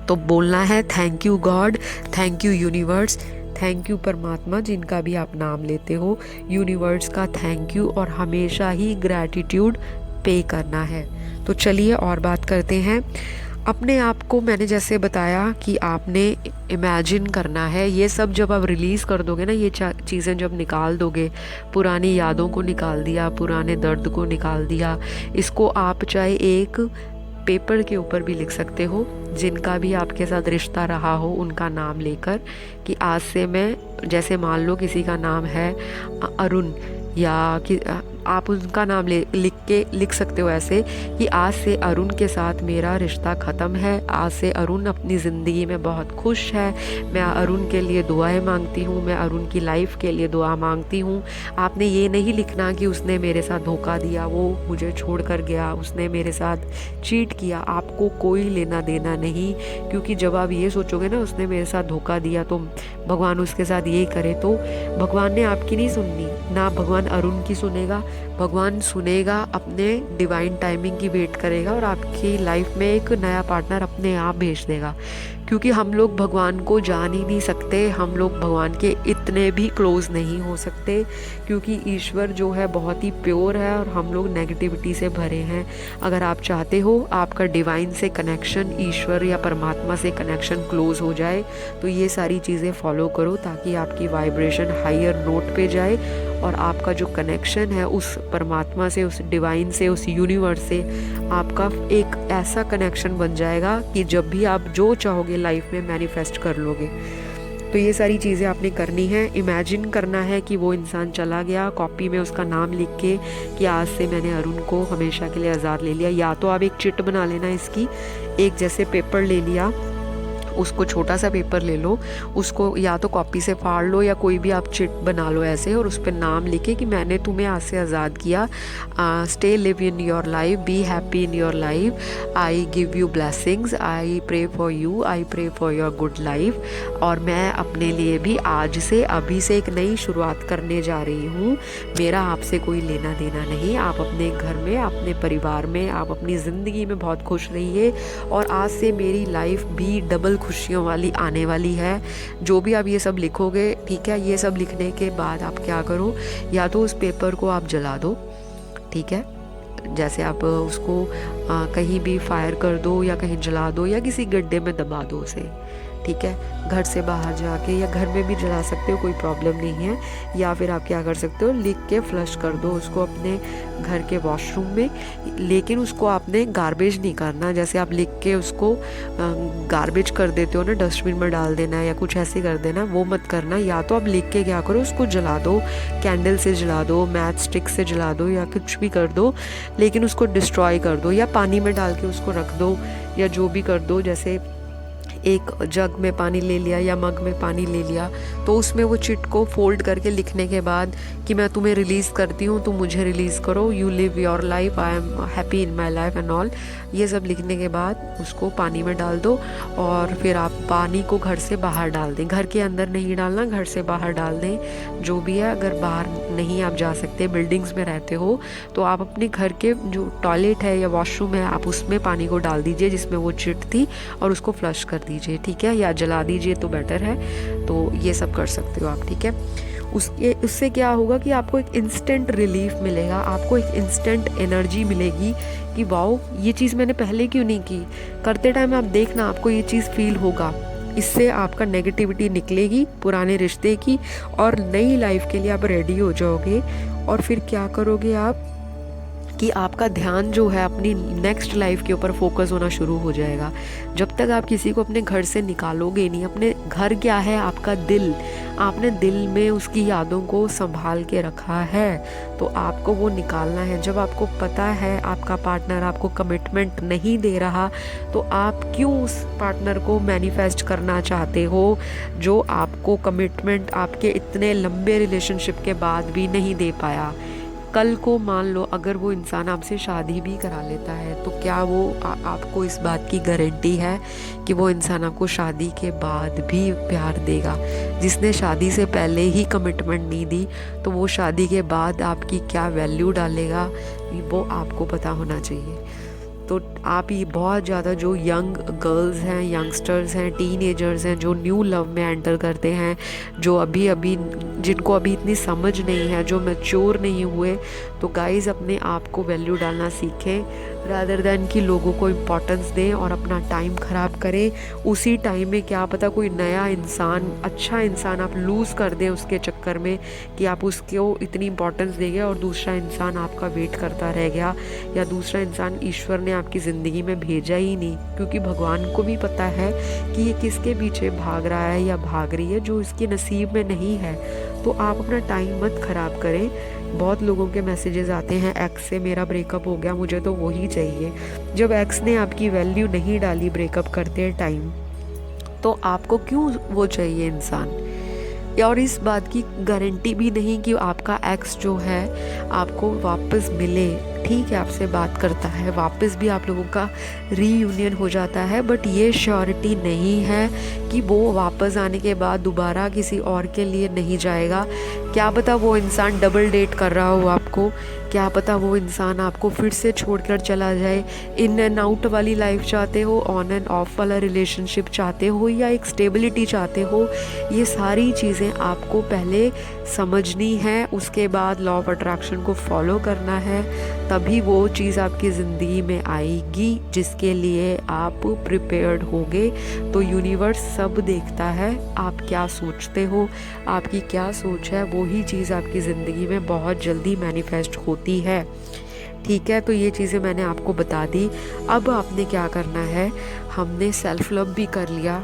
तो बोलना है thank you God, thank you universe, thank you परमात्मा, जिनका भी आप नाम लेते हो, यूनिवर्स का थैंक यू, और हमेशा ही ग्रैटिट्यूड पे करना है। तो चलिए और बात करते हैं। अपने आप को मैंने जैसे बताया कि आपने इमेजिन करना है, ये सब जब आप रिलीज़ कर दोगे ना, ये चीज़ें जब निकाल दोगे, पुरानी यादों को निकाल दिया, पुराने दर्द को निकाल दिया, इसको आप चाहे एक पेपर के ऊपर भी लिख सकते हो, जिनका भी आपके साथ रिश्ता रहा हो उनका नाम लेकर, कि आज से मैं, जैसे मान लो किसी का नाम है अरुण, या कि आप उनका नाम लिख सकते हो ऐसे कि आज से अरुण के साथ मेरा रिश्ता ख़त्म है, आज से अरुण अपनी ज़िंदगी में बहुत खुश है, मैं अरुण के लिए दुआएं मांगती हूँ, मैं अरुण की लाइफ के लिए दुआ मांगती हूँ। आपने ये नहीं लिखना कि उसने मेरे साथ धोखा दिया, वो मुझे छोड़ कर गया, उसने मेरे साथ चीट किया, आपको कोई लेना देना नहीं। क्योंकि जब आप ये सोचोगे ना उसने मेरे साथ धोखा दिया तो भगवान उसके साथ ये करे, तो भगवान ने आपकी नहीं सुननी, ना भगवान अरुण की सुनेगा, भगवान सुनेगा, अपने डिवाइन टाइमिंग की वेट करेगा और आपकी लाइफ में एक नया पार्टनर अपने आप भेज देगा। क्योंकि हम लोग भगवान को जान ही नहीं सकते, हम लोग भगवान के इतने भी क्लोज नहीं हो सकते, क्योंकि ईश्वर जो है बहुत ही प्योर है और हम लोग नेगेटिविटी से भरे हैं। अगर आप चाहते हो आपका डिवाइन से कनेक्शन, ईश्वर या परमात्मा से कनेक्शन क्लोज हो जाए, तो ये सारी चीज़ें फॉलो करो ताकि आपकी वाइब्रेशन हायर नोट पे जाए और आपका जो कनेक्शन है उस परमात्मा से, उस डिवाइन से, उस यूनिवर्स से आपका एक ऐसा कनेक्शन बन जाएगा कि जब भी आप जो चाहोगे लाइफ में मैनिफेस्ट कर लोगे। तो ये सारी चीज़ें आपने करनी है। इमेजिन करना है कि वो इंसान चला गया, कॉपी में उसका नाम लिख के कि आज से मैंने अरुण को हमेशा के लिए आज़ाद ले लिया। या तो आप एक चिट बना लेना इसकी, एक जैसे पेपर ले लिया, उसको छोटा सा पेपर ले लो, उसको या तो कॉपी से फाड़ लो या कोई भी आप चिट बना लो ऐसे, और उस पर नाम लिखे कि मैंने तुम्हें आज से आज़ाद किया, stay live in your life, be happy in your life, I give you blessings, I pray for you, I pray for your good life. और मैं अपने लिए भी आज से, अभी से एक नई शुरुआत करने जा रही हूँ, मेरा आपसे कोई लेना देना नहीं। आप अपने घर में, अपने परिवार में, आप अपनी ज़िंदगी में बहुत खुश रहिए और आज से मेरी लाइफ भी डबल खुशियों वाली आने वाली है। जो भी आप ये सब लिखोगे, ठीक है, ये सब लिखने के बाद आप क्या करो, या तो उस पेपर को आप जला दो, ठीक है, जैसे आप उसको कहीं भी फायर कर दो या कहीं जला दो या किसी गड्ढे में दबा दो उसे, ठीक है, घर से बाहर जाके, या घर में भी जला सकते हो, कोई प्रॉब्लम नहीं है। या फिर आप क्या कर सकते हो, लिख के फ्लश कर दो उसको अपने घर के वॉशरूम में, लेकिन उसको आपने गार्बेज नहीं करना। जैसे आप लिख के उसको गार्बेज कर देते हो ना, डस्टबिन में डाल देना या कुछ ऐसे कर देना, वो मत करना। या तो आप लिख के क्या करो, उसको जला दो, कैंडल से जला दो, मैच स्टिक से जला दो या कुछ भी कर दो, लेकिन उसको डिस्ट्रॉय कर दो या पानी में डाल के उसको रख दो या जो भी कर दो। जैसे एक जग में पानी ले लिया या मग में पानी ले लिया, तो उसमें वो चिट को फोल्ड करके लिखने के बाद कि मैं तुम्हें रिलीज़ करती हूँ, तुम मुझे रिलीज़ करो, you live your life, I am happy in my life and all, ये सब लिखने के बाद उसको पानी में डाल दो और फिर आप पानी को घर से बाहर डाल दें। घर के अंदर नहीं डालना, घर से बाहर डाल दें। जो भी है, अगर बाहर नहीं आप जा सकते, बिल्डिंग्स में रहते हो, तो आप अपने घर के जो टॉयलेट है या वॉशरूम है, आप उसमें पानी को डाल दीजिए जिसमें वो चिट थी और उसको फ्लश कर दीजिए, ठीक है, या जला दीजिए तो बेटर है। तो ये सब कर सकते हो आप, ठीक है। उससे क्या होगा कि आपको एक इंस्टेंट रिलीफ मिलेगा, आपको एक इंस्टेंट एनर्जी मिलेगी कि वाओ, ये चीज़ मैंने पहले क्यों नहीं की। करते टाइम आप देखना, आपको ये चीज़ फील होगा। इससे आपका नेगेटिविटी निकलेगी पुराने रिश्ते की, और नई लाइफ के लिए आप रेडी हो जाओगे। और फिर क्या करोगे आप कि आपका ध्यान जो है अपनी नेक्स्ट लाइफ के ऊपर फोकस होना शुरू हो जाएगा। जब तक आप किसी को अपने घर से निकालोगे नहीं, अपने घर क्या है, आपका दिल, आपने दिल में उसकी यादों को संभाल के रखा है, तो आपको वो निकालना है। जब आपको पता है आपका पार्टनर आपको कमिटमेंट नहीं दे रहा, तो आप क्यों उस पार्टनर को मैनिफेस्ट करना चाहते हो जो आपको कमिटमेंट आपके इतने लंबे रिलेशनशिप के बाद भी नहीं दे पाया। कल को मान लो अगर वो इंसान आपसे शादी भी करा लेता है, तो क्या वो आपको इस बात की गारंटी है कि वो इंसान आपको शादी के बाद भी प्यार देगा। जिसने शादी से पहले ही कमिटमेंट नहीं दी, तो वो शादी के बाद आपकी क्या वैल्यू डालेगा, वो आपको पता होना चाहिए। तो आप ये बहुत ज़्यादा जो यंग गर्ल्स हैं, यंगस्टर्स हैं, टीनेजर्स हैं, जो न्यू लव में एंटर करते हैं, जो अभी जिनको अभी इतनी समझ नहीं है, जो मैच्योर नहीं हुए, तो गाइज़ अपने आप को वैल्यू डालना सीखें रादर दैन कि लोगों को इम्पोर्टेंस दें और अपना टाइम ख़राब करें। उसी टाइम में क्या पता कोई नया इंसान, अच्छा इंसान आप लूज़ कर दें उसके चक्कर में कि आप उसको इतनी इम्पोर्टेंस देंगे और दूसरा इंसान आपका वेट करता रह गया, या दूसरा इंसान ईश्वर ने आपकी ज़िंदगी में भेजा ही नहीं, क्योंकि भगवान को भी पता है कि ये किसके पीछे भाग रहा है या भाग रही है जो इसके नसीब में नहीं है। तो आप अपना टाइम मत ख़राब करें। बहुत लोगों के मैसेजेस आते हैं, एक्स से मेरा ब्रेकअप हो गया, मुझे तो वही चाहिए। जब एक्स ने आपकी वैल्यू नहीं डाली ब्रेकअप करते टाइम, तो आपको क्यों वो चाहिए इंसान। और इस बात की गारंटी भी नहीं कि आपका एक्स जो है आपको वापस मिले। ठीक है, आपसे बात करता है, वापस भी आप लोगों का रीयूनियन हो जाता है, बट ये श्योरिटी नहीं है कि वो वापस आने के बाद दोबारा किसी और के लिए नहीं जाएगा। क्या पता वो इंसान डबल डेट कर रहा हो आपको, क्या पता वो इंसान आपको फिर से छोड़कर चला जाए। इन एंड आउट वाली लाइफ चाहते हो, ऑन एंड ऑफ वाला रिलेशनशिप चाहते हो, या एक स्टेबिलिटी चाहते हो, ये सारी चीज़ें आपको पहले समझनी है। उसके बाद लॉ ऑफ अट्रैक्शन को फॉलो करना है, तभी वो चीज़ आपकी ज़िंदगी में आएगी जिसके लिए आप प्रिपेयर्ड होगे। तो यूनिवर्स सब देखता है, आप क्या सोचते हो, आपकी क्या सोच है, वही चीज़ आपकी ज़िंदगी में बहुत जल्दी मैनिफेस्ट होती है। ठीक है, तो ये चीज़ें मैंने आपको बता दी। अब आपने क्या करना है, हमने सेल्फ लव भी कर लिया,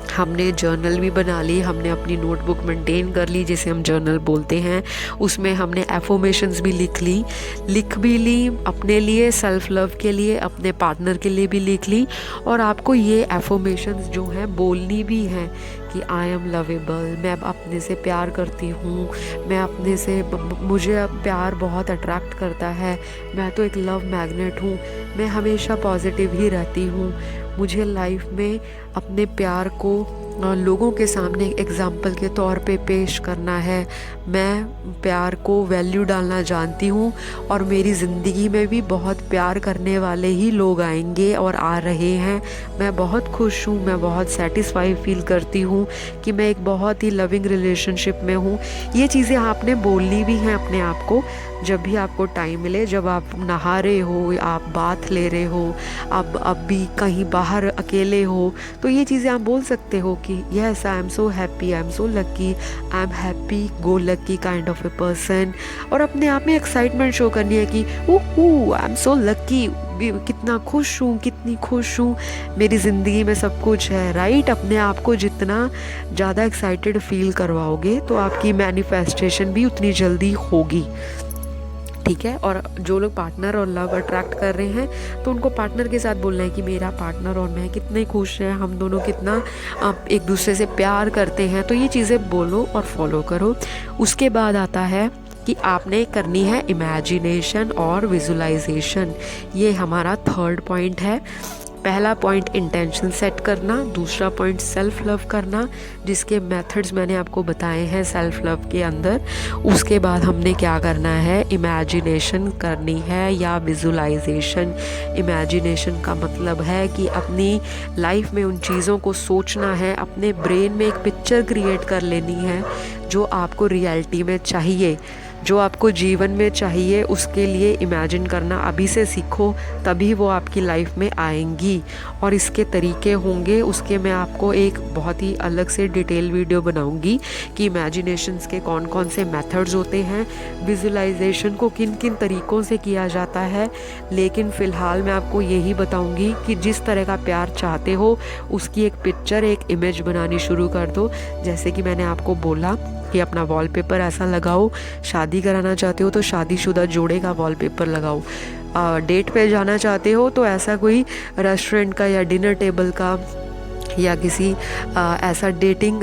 हमने जर्नल भी बना ली, हमने अपनी नोटबुक मेंटेन कर ली जिसे हम जर्नल बोलते हैं, उसमें हमने एफर्मेशंस भी लिख भी ली अपने लिए, सेल्फ लव के लिए, अपने पार्टनर के लिए भी लिख ली। और आपको ये एफर्मेशंस जो हैं बोलनी भी हैं कि आई एम लवेबल, मैं अपने से प्यार करती हूँ, मैं अपने से, मुझे प्यार बहुत अट्रैक्ट करता है, मैं तो एक लव मैग्नेट हूँ, मैं हमेशा पॉजिटिव ही रहती हूँ, मुझे लाइफ में अपने प्यार को लोगों के सामने एग्जाम्पल के तौर पे पेश करना है, मैं प्यार को वैल्यू डालना जानती हूँ और मेरी ज़िंदगी में भी बहुत प्यार करने वाले ही लोग आएंगे और आ रहे हैं। मैं बहुत खुश हूँ, मैं बहुत सेटिस्फाई फील करती हूँ कि मैं एक बहुत ही लविंग रिलेशनशिप में हूँ। ये चीज़ें आपने बोलनी भी हैं अपने आप को। जब भी आपको टाइम मिले, जब आप नहा रहे हो, आप बाथ ले रहे हो, आप अभी कहीं बाहर अकेले हो, तो ये चीज़ें आप बोल सकते हो कि yes I am so happy, I am so lucky, I am happy go lucky kind of a person. और अपने आप में एक्साइटमेंट शो करनी है कि आई एम सो लकी, कितना खुश हूँ, कितनी खुश हूँ, मेरी ज़िंदगी में सब कुछ है, राइट। अपने आप को जितना ज़्यादा एक्साइटेड फील करवाओगे तो आपकी मैनिफेस्टेशन भी उतनी जल्दी होगी। ठीक है। और जो लोग पार्टनर और लव अट्रैक्ट कर रहे हैं तो उनको पार्टनर के साथ बोलना है कि मेरा पार्टनर और मैं कितने खुश हैं, हम दोनों कितना एक दूसरे से प्यार करते हैं। तो ये चीज़ें बोलो और फॉलो करो। उसके बाद आता है कि आपने करनी है इमेजिनेशन और विजुलाइजेशन। ये हमारा थर्ड पॉइंट है। पहला पॉइंट इंटेंशन सेट करना, दूसरा पॉइंट सेल्फ लव करना, जिसके मेथड्स मैंने आपको बताए हैं सेल्फ लव के अंदर। उसके बाद हमने क्या करना है, इमेजिनेशन करनी है या विजुलाइजेशन। इमेजिनेशन का मतलब है कि अपनी लाइफ में उन चीज़ों को सोचना है, अपने ब्रेन में एक पिक्चर क्रिएट कर लेनी है जो आपको रियलिटी में चाहिए, जो आपको जीवन में चाहिए। उसके लिए इमेजिन करना अभी से सीखो, तभी वो आपकी लाइफ में आएंगी। और इसके तरीके होंगे, उसके मैं आपको एक बहुत ही अलग से डिटेल वीडियो बनाऊंगी कि इमेजिनेशंस के कौन कौन से मेथड्स होते हैं, विजुलाइजेशन को किन किन तरीक़ों से किया जाता है। लेकिन फ़िलहाल मैं आपको यही बताऊंगी कि जिस तरह का प्यार चाहते हो उसकी एक पिक्चर, एक इमेज बनानी शुरू कर दो। जैसे कि मैंने आपको बोला कि अपना वॉलपेपर ऐसा लगाओ, शादी कराना चाहते हो तो शादीशुदा जोड़े का वॉलपेपर लगाओ, डेट पे जाना चाहते हो तो ऐसा कोई रेस्टोरेंट का या डिनर टेबल का या किसी ऐसा डेटिंग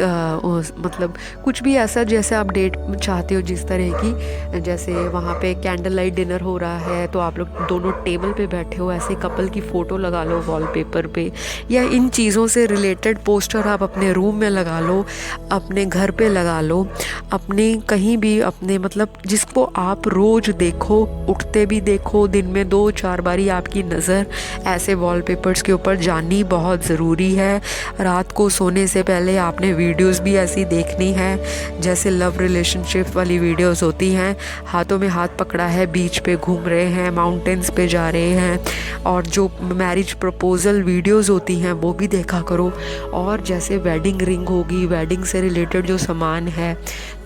मतलब कुछ भी ऐसा जैसे आप डेट चाहते हो जिस तरह की, जैसे वहाँ पे कैंडल लाइट डिनर हो रहा है तो आप लोग दोनों टेबल पे बैठे हो, ऐसे कपल की फ़ोटो लगा लो वॉलपेपर पे। या इन चीज़ों से रिलेटेड पोस्टर आप अपने रूम में लगा लो, अपने घर पे लगा लो, अपने कहीं भी अपने मतलब जिसको आप रोज़ देखो, उठते भी देखो, दिन में 2-4 बारी आपकी नज़र ऐसे वॉलपेपर्स के ऊपर जानी बहुत ज़रूरी है। रात को सोने से पहले आपने वीडियोस भी ऐसी देखनी है जैसे लव रिलेशनशिप वाली वीडियोस होती हैं, हाथों में हाथ पकड़ा है, बीच पे घूम रहे हैं, माउंटेन्स पे जा रहे हैं। और जो मैरिज प्रपोजल वीडियोस होती हैं वो भी देखा करो। और जैसे वेडिंग रिंग होगी, वेडिंग से रिलेटेड जो सामान है,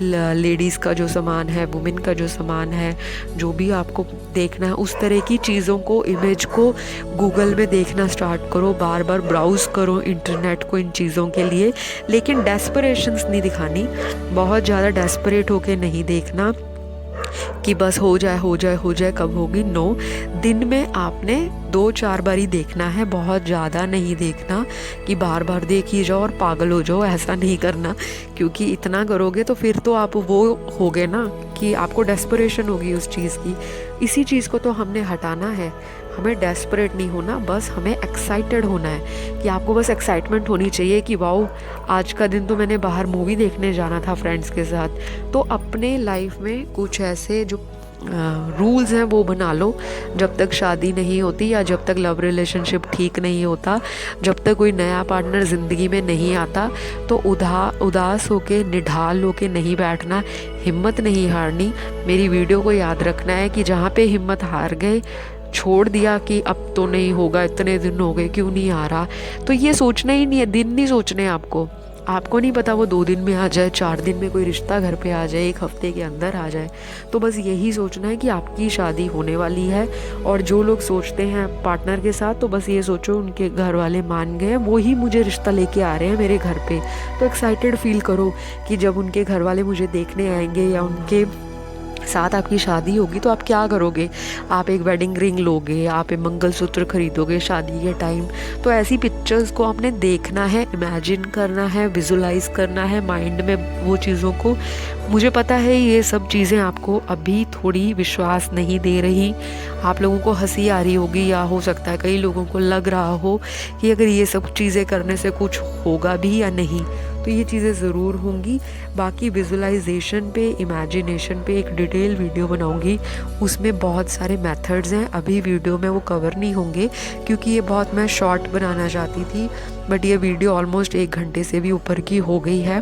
लेडीज़ का जो सामान है, वुमेन का जो सामान है, जो भी आपको देखना है उस तरह की चीज़ों को, इमेज को गूगल में देखना स्टार्ट करो, बार बार ब्राउज़ करो इंटरनेट को इन चीज़ों के लिए। लेकिन डेस्परेशंस नहीं दिखानी, बहुत ज़्यादा डेस्परेट होके नहीं देखना कि बस हो जाए हो जाए हो जाए, कब होगी। नो, दिन में आपने 2-4 बारी देखना है, बहुत ज़्यादा नहीं देखना कि बार बार देखी जाओ और पागल हो जाओ, ऐसा नहीं करना। क्योंकि इतना करोगे तो फिर तो आप वो होगे ना कि आपको डेस्परेशन होगी उस चीज़ की। इसी चीज़ को तो हमने हटाना है। हमें डेस्परेट नहीं होना, बस हमें एक्साइटेड होना है कि आपको बस एक्साइटमेंट होनी चाहिए कि वाओ आज का दिन तो मैंने बाहर मूवी देखने जाना था फ्रेंड्स के साथ। तो अपने लाइफ में कुछ ऐसे जो रूल्स हैं वो बना लो जब तक शादी नहीं होती या जब तक लव रिलेशनशिप ठीक नहीं होता, जब तक कोई नया पार्टनर ज़िंदगी में नहीं आता। तो उदास होके, निढाल होके नहीं बैठना, हिम्मत नहीं हारनी। मेरी वीडियो को याद रखना है कि जहाँ पे हिम्मत हार गए, छोड़ दिया कि अब तो नहीं होगा, इतने दिन हो गए क्यों नहीं आ रहा, तो ये सोचना ही नहीं है, दिन नहीं सोचने आपको नहीं पता वो 2 दिन में आ जाए, 4 दिन में कोई रिश्ता घर पे आ जाए, 1 हफ्ते के अंदर आ जाए। तो बस यही सोचना है कि आपकी शादी होने वाली है। और जो लोग सोचते हैं पार्टनर के साथ, तो बस ये सोचो उनके घर वाले मान गए, वो ही मुझे रिश्ता लेके आ रहे हैं मेरे घर पे। तो एक्साइटेड फील करो कि जब उनके घर वाले मुझे देखने आएंगे या उनके साथ आपकी शादी होगी तो आप क्या करोगे, आप एक वेडिंग रिंग लोगे, आप एक मंगलसूत्र खरीदोगे शादी के टाइम। तो ऐसी पिक्चर्स को आपने देखना है, इमेजिन करना है, विजुलाइज करना है माइंड में वो चीज़ों को। मुझे पता है ये सब चीज़ें आपको अभी थोड़ी विश्वास नहीं दे रही, आप लोगों को हंसी आ रही होगी, या हो सकता है कई लोगों को लग रहा हो कि अगर ये सब चीज़ें करने से कुछ होगा भी या नहीं। तो ये चीज़ें ज़रूर होंगी। बाकी विजुलाइजेशन पे, इमेजिनेशन पे एक डिटेल वीडियो बनाऊंगी, उसमें बहुत सारे मेथड्स हैं, अभी वीडियो में वो कवर नहीं होंगे क्योंकि ये बहुत मैं शॉर्ट बनाना चाहती थी, बट ये वीडियो ऑलमोस्ट 1 घंटे से भी ऊपर की हो गई है।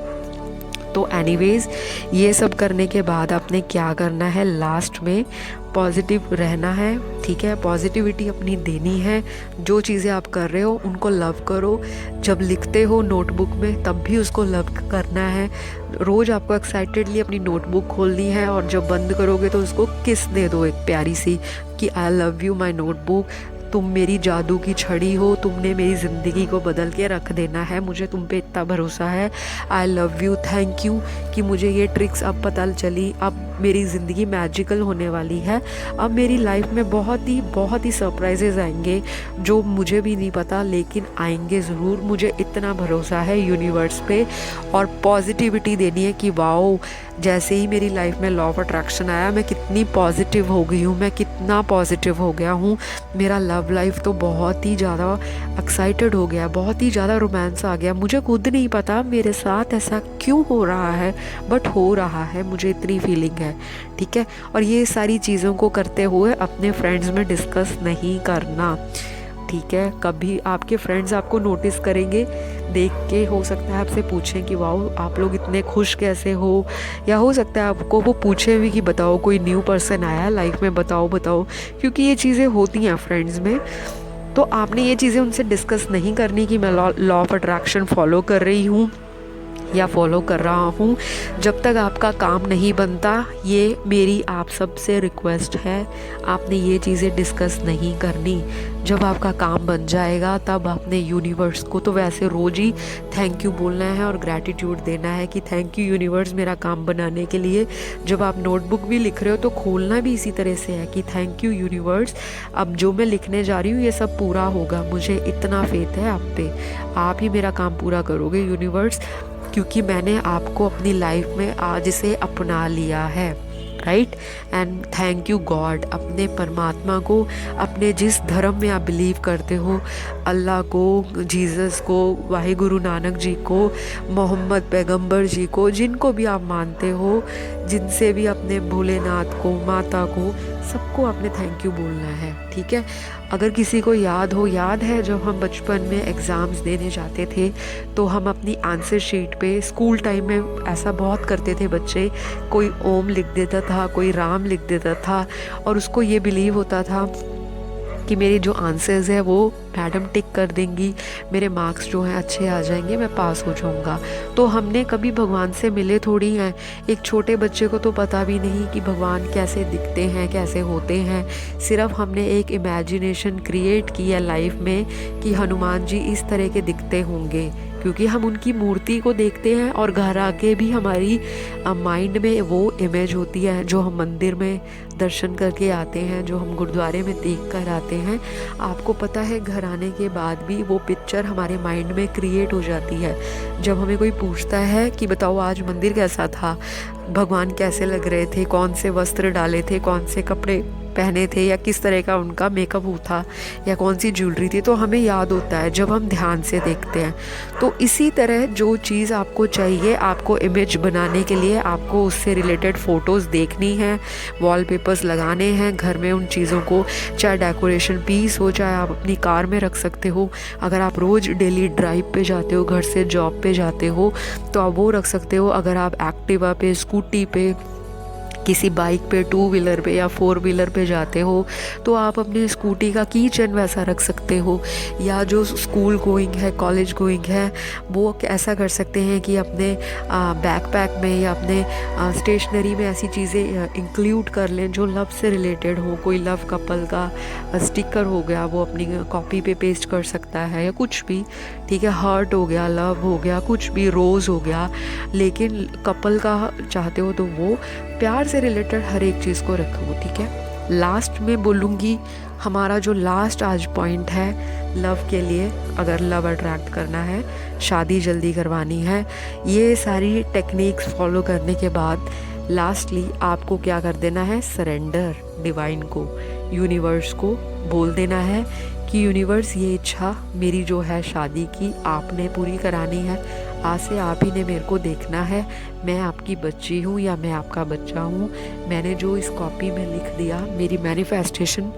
तो एनीवेज़ ये सब करने के बाद आपने क्या करना है, लास्ट में पॉजिटिव रहना है, ठीक है, पॉजिटिविटी अपनी देनी है। जो चीज़ें आप कर रहे हो उनको लव करो। जब लिखते हो नोटबुक में तब भी उसको लव करना है। रोज़ आपको एक्साइटेडली अपनी नोटबुक खोलनी है और जब बंद करोगे तो उसको किस दे दो एक प्यारी सी कि I love you my notebook. तुम मेरी जादू की छड़ी हो, तुमने मेरी ज़िंदगी को बदल के रख देना है, मुझे तुम पे इतना भरोसा है। I love you, thank you कि मुझे ये ट्रिक्स अब पता चली। अब मेरी ज़िंदगी मैजिकल होने वाली है। अब मेरी लाइफ में बहुत ही सरप्राइजेज़ आएंगे जो मुझे भी नहीं पता, लेकिन आएंगे ज़रूर। मुझे इतना भरोसा है यूनिवर्स पे, और पॉजिटिविटी देनी है कि वाओ, जैसे ही मेरी लाइफ में लॉ ऑफ अट्रैक्शन आया, मैं कितनी पॉजिटिव हो गई हूँ, मैं कितना पॉजिटिव हो गया हूँ। मेरा लव लाइफ तो बहुत ही ज़्यादा एक्साइटेड हो गया, बहुत ही ज़्यादा रोमांस आ गया। मुझे खुद नहीं पता मेरे साथ ऐसा क्यों हो रहा है, बट हो रहा है, मुझे इतनी फीलिंग है, ठीक है। और ये सारी चीज़ों को करते हुए अपने फ्रेंड्स में डिस्कस नहीं करना, ठीक है। कभी आपके फ्रेंड्स आपको नोटिस करेंगे, देख के हो सकता है आपसे पूछें कि वाओ आप लोग इतने खुश कैसे हो, या हो सकता है आपको वो पूछे भी कि बताओ कोई न्यू पर्सन आया है लाइफ में, बताओ बताओ, क्योंकि ये चीज़ें होती हैं फ्रेंड्स में। तो आपने ये चीज़ें उनसे डिस्कस नहीं करनी कि मैं लॉ ऑफ अट्रैक्शन फॉलो कर रही हूँ या फॉलो कर रहा हूँ। जब तक आपका काम नहीं बनता, ये मेरी आप सब से रिक्वेस्ट है, आपने ये चीज़ें डिस्कस नहीं करनी। जब आपका काम बन जाएगा तब आपने यूनिवर्स को तो वैसे रोज़ ही थैंक यू बोलना है और ग्रैटिट्यूड देना है कि थैंक यू यूनिवर्स मेरा काम बनाने के लिए। जब आप नोटबुक भी लिख रहे हो तो खोलना भी इसी तरह से है कि थैंक यू यूनिवर्स, अब जो मैं लिखने जा रही हूँ ये सब पूरा होगा, मुझे इतना फेथ है आप पे, आप ही मेरा काम पूरा करोगे यूनिवर्स, क्योंकि मैंने आपको अपनी लाइफ में आज से अपना लिया है, right. And thank you God, अपने परमात्मा को, अपने जिस धर्म में आप बिलीव करते हो, अल्लाह को, जीसस को, वाहे गुरु नानक जी को, मोहम्मद पैगंबर जी को, जिनको भी आप मानते हो, जिनसे भी अपने भोलेनाथ को, माता को, सबको आपने थैंक यू बोलना है, ठीक है। अगर किसी को याद हो, याद है जब हम बचपन में एग्ज़ाम्स देने जाते थे तो हम अपनी आंसर शीट पे, स्कूल टाइम में ऐसा बहुत करते थे बच्चे, कोई ओम लिख देता था, कोई राम लिख देता था, और उसको ये बिलीव होता था कि मेरे जो आंसर्स है वो मैडम टिक कर देंगी, मेरे मार्क्स जो हैं अच्छे आ जाएंगे, मैं पास हो जाऊंगा। तो हमने कभी भगवान से मिले थोड़ी हैं। एक छोटे बच्चे को तो पता भी नहीं कि भगवान कैसे दिखते हैं, कैसे होते हैं। सिर्फ हमने एक इमेजिनेशन क्रिएट की है लाइफ में कि हनुमान जी इस तरह के दिखते होंगे, क्योंकि हम उनकी मूर्ति को देखते हैं और घर आके भी हमारी माइंड में वो इमेज होती है जो हम मंदिर में दर्शन करके आते हैं, जो हम गुरुद्वारे में देख कर आते हैं। आपको पता है घर आने के बाद भी वो पिक्चर हमारे माइंड में क्रिएट हो जाती है। जब हमें कोई पूछता है कि बताओ आज मंदिर कैसा था, भगवान कैसे लग रहे थे, कौन से वस्त्र डाले थे, कौन से कपड़े पहने थे, या किस तरह का उनका मेकअप था, या कौन सी ज्वेलरी थी, तो हमें याद होता है जब हम ध्यान से देखते हैं। तो इसी तरह जो चीज़ आपको चाहिए, आपको इमेज बनाने के लिए आपको उससे रिलेटेड फ़ोटोज़ देखनी है, वॉलपेपर्स लगाने हैं घर में उन चीज़ों को, चाहे डेकोरेशन पीस हो, चाहे आप अपनी कार में रख सकते हो। अगर आप रोज़ डेली ड्राइव पे जाते हो, घर से जॉब पे जाते हो, तो आप वो रख सकते हो। अगर आप एक्टिवा पे, स्कूटी पे, किसी बाइक पे, टू व्हीलर पे या फोर व्हीलर पे जाते हो, तो आप अपने स्कूटी का की चेन वैसा रख सकते हो। या जो स्कूल गोइंग है, कॉलेज गोइंग है, वो ऐसा कर सकते हैं कि अपने बैकपैक में या अपने स्टेशनरी में ऐसी चीज़ें इंक्लूड कर लें जो लव से रिलेटेड हो। कोई लव कपल का स्टिकर हो गया, वो अपनी कॉपी पे पेस्ट कर सकता है, या कुछ भी, ठीक है। हार्ट हो गया, लव हो गया, कुछ भी, रोज़ हो गया। लेकिन कपल का चाहते हो तो वो प्यार से रिलेटेड हर एक चीज़ को रखो, ठीक है। लास्ट में बोलूँगी, हमारा जो लास्ट आज पॉइंट है लव के लिए, अगर लव अट्रैक्ट करना है, शादी जल्दी करवानी है, ये सारी टेक्निक्स फॉलो करने के बाद लास्टली आपको क्या कर देना है, सरेंडर डिवाइन को, यूनिवर्स को बोल देना है कि यूनिवर्स ये इच्छा मेरी जो है शादी की आपने पूरी करानी है। आज से आप ही ने मेरे को देखना है, मैं आपकी बच्ची हूँ या मैं आपका बच्चा हूँ। मैंने जो इस कॉपी में लिख दिया, मेरी मैनिफेस्टेशन